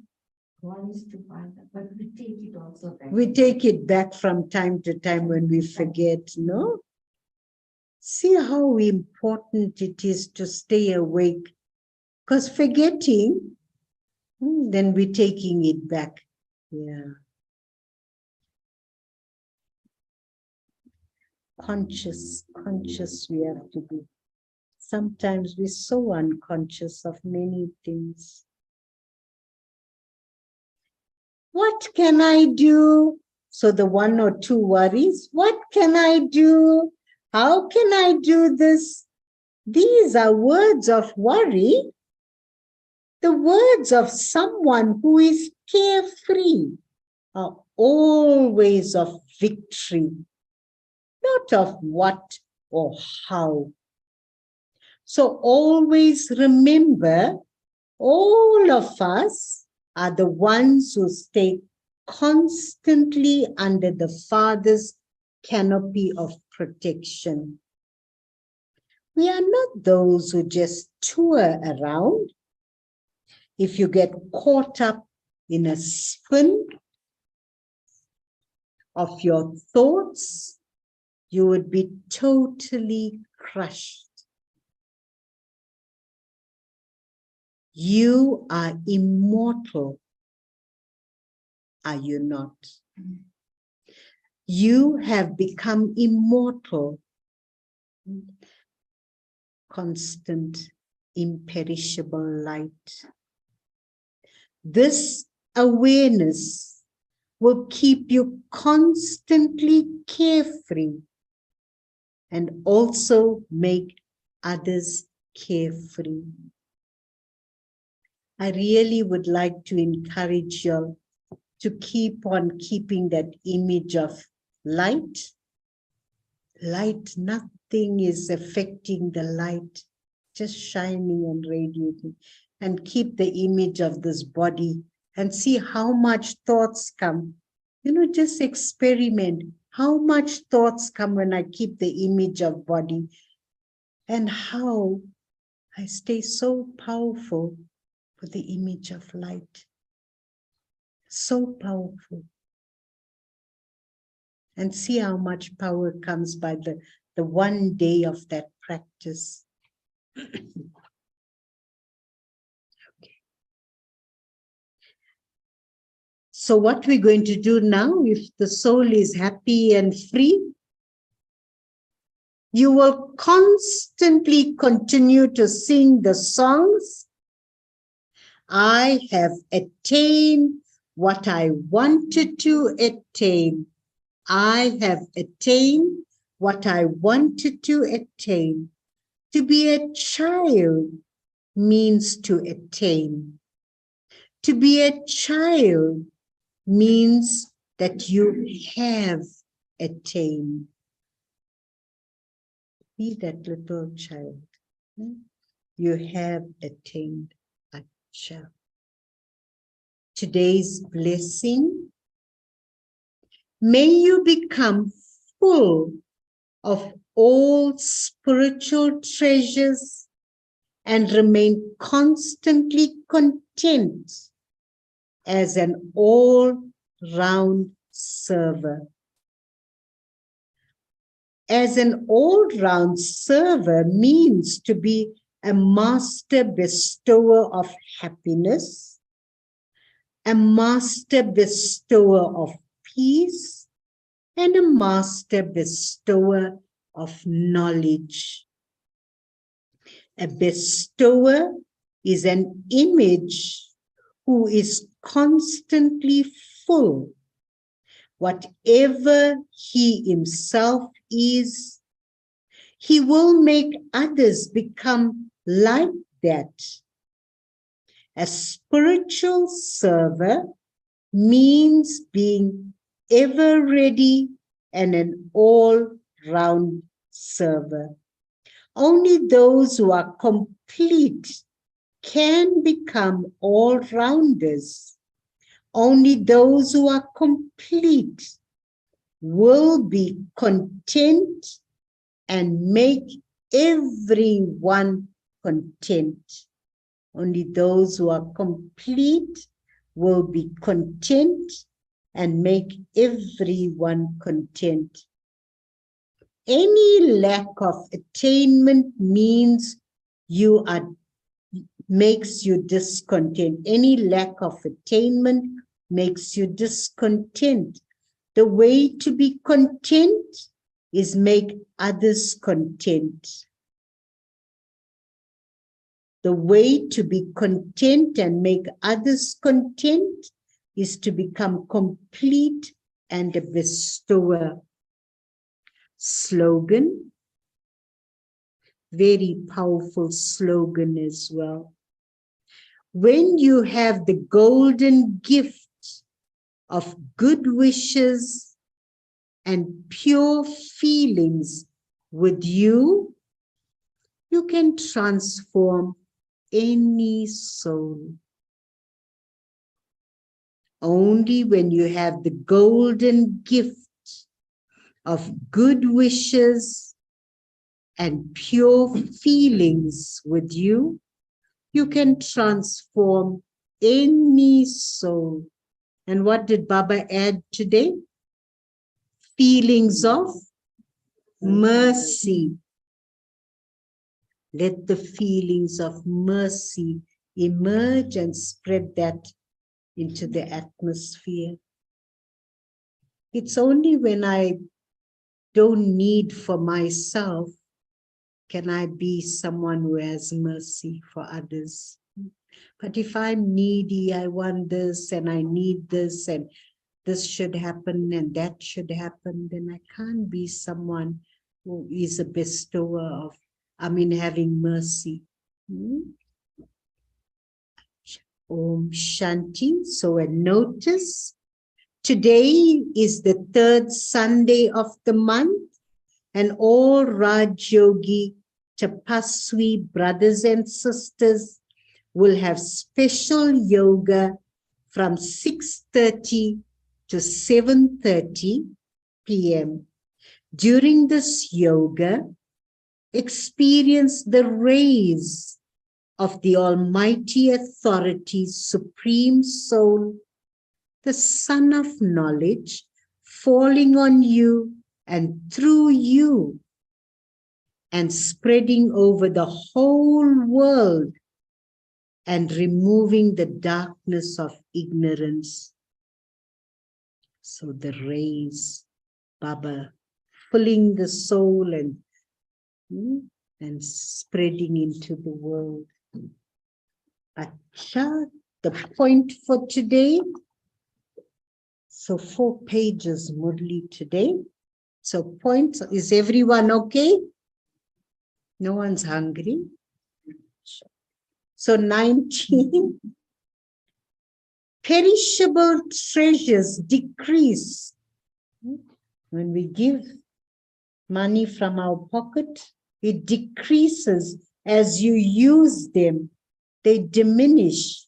worries to Father, but we take it also back. We take it back from time to time when we forget, no? See how important it is to stay awake. Because forgetting, then we're taking it back. Yeah. Conscious we have to be. Sometimes we're so unconscious of many things. What can I do? So the 1 or 2 worries, what can I do? How can I do this? These are words of worry, the words of someone who is carefree, are always of victory, not of what or how. So always remember, all of us are the ones who stay constantly under the Father's canopy of protection. We are not those who just tour around. If you get caught up in a spin of your thoughts, you would be totally crushed. You are immortal, are you not? You have become immortal, constant, imperishable light. This awareness will keep you constantly carefree and also make others carefree. I really would like to encourage you to keep on keeping that image of light. Light, nothing is affecting the light, just shining and radiating. And keep the image of this body and see how much thoughts come. You know, just experiment how much thoughts come when I keep the image of body and how I stay so powerful for the image of light. So powerful. And see how much power comes by the one day of that practice. Okay. So what we're going to do now, if the soul is happy and free, you will constantly continue to sing the songs. I have attained what I wanted to attain. I have attained what I wanted to attain. To be a child means to attain. To be a child means that you have attained. Be that little child. You have attained a child. Today's blessing, may you become full of all spiritual treasures and remain constantly content as an all-round server. As an all-round server means to be a master bestower of happiness, a master bestower of peace, and a master bestower of knowledge. A bestower is an image who is constantly full. Whatever he himself is, he will make others become like that. A spiritual server means being ever ready and an all-round server. Only those who are complete can become all-rounders. Only those who are complete will be content and make everyone content. Only those who are complete will be content and make everyone content. Any lack of attainment means makes you discontent. Any lack of attainment makes you discontent. The way to be content is make others content. The way to be content and make others content is to become complete and a bestower. Slogan, very powerful slogan as well. When you have the golden gift of good wishes and pure feelings with you, you can transform any soul. Only when you have the golden gift of good wishes and pure feelings with you, you can transform any soul. And what did Baba add today? Feelings of mercy. Let the feelings of mercy emerge and spread that into the atmosphere. It's only when I don't need for myself can I be someone who has mercy for others. But if I'm needy, I want this and I need this and this should happen and that should happen, then I can't be someone who is a bestower of, having mercy. Om Shanti. So a notice, today is the third Sunday of the month, and all Raj Yogi Tapaswi brothers and sisters will have special yoga from 6:30 to 7:30 p.m. During this yoga, experience the rays of the Almighty Authority, Supreme Soul, the Sun of Knowledge, falling on you and through you and spreading over the whole world and removing the darkness of ignorance. So the rays, Baba, filling the soul and spreading into the world. Acha, the point for today. So 4 pages, Murli, today. So points, is everyone okay? No one's hungry. So 19, perishable treasures decrease. When we give money from our pocket, it decreases as you use them. They diminish.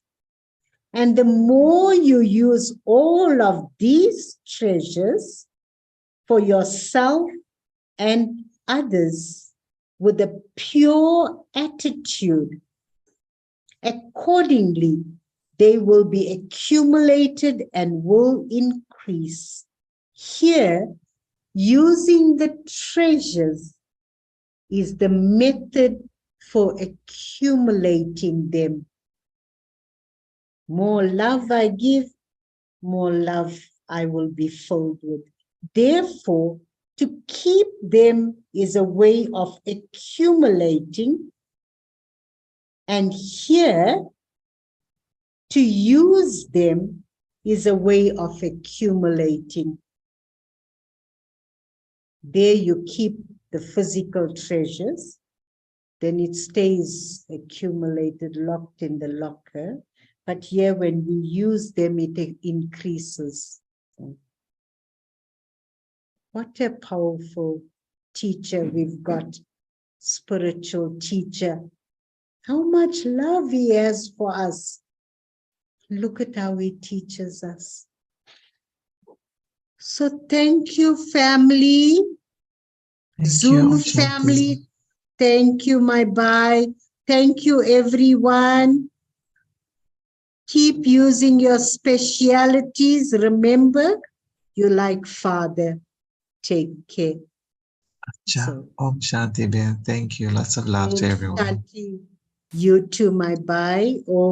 And the more you use all of these treasures for yourself and others with a pure attitude, accordingly, they will be accumulated and will increase. Here, using the treasures is the method for accumulating them. More love I give, more love I will be filled with. Therefore, to keep them is a way of accumulating, and here, to use them is a way of accumulating. There you keep the physical treasures, then it stays accumulated, locked in the locker. But here, when we use them, it increases. What a powerful teacher we've got, spiritual teacher. How much love he has for us. Look at how he teaches us. So thank you, family. Thank Zoom you, Om Shanti. family. Thank you, my bye. Thank you, everyone. Keep using your specialities. Remember, you like Father. Take care. Acha. So, Om Shanti, Ben. Thank you. Lots of love to Om everyone. Shanti. You too, my bye. Om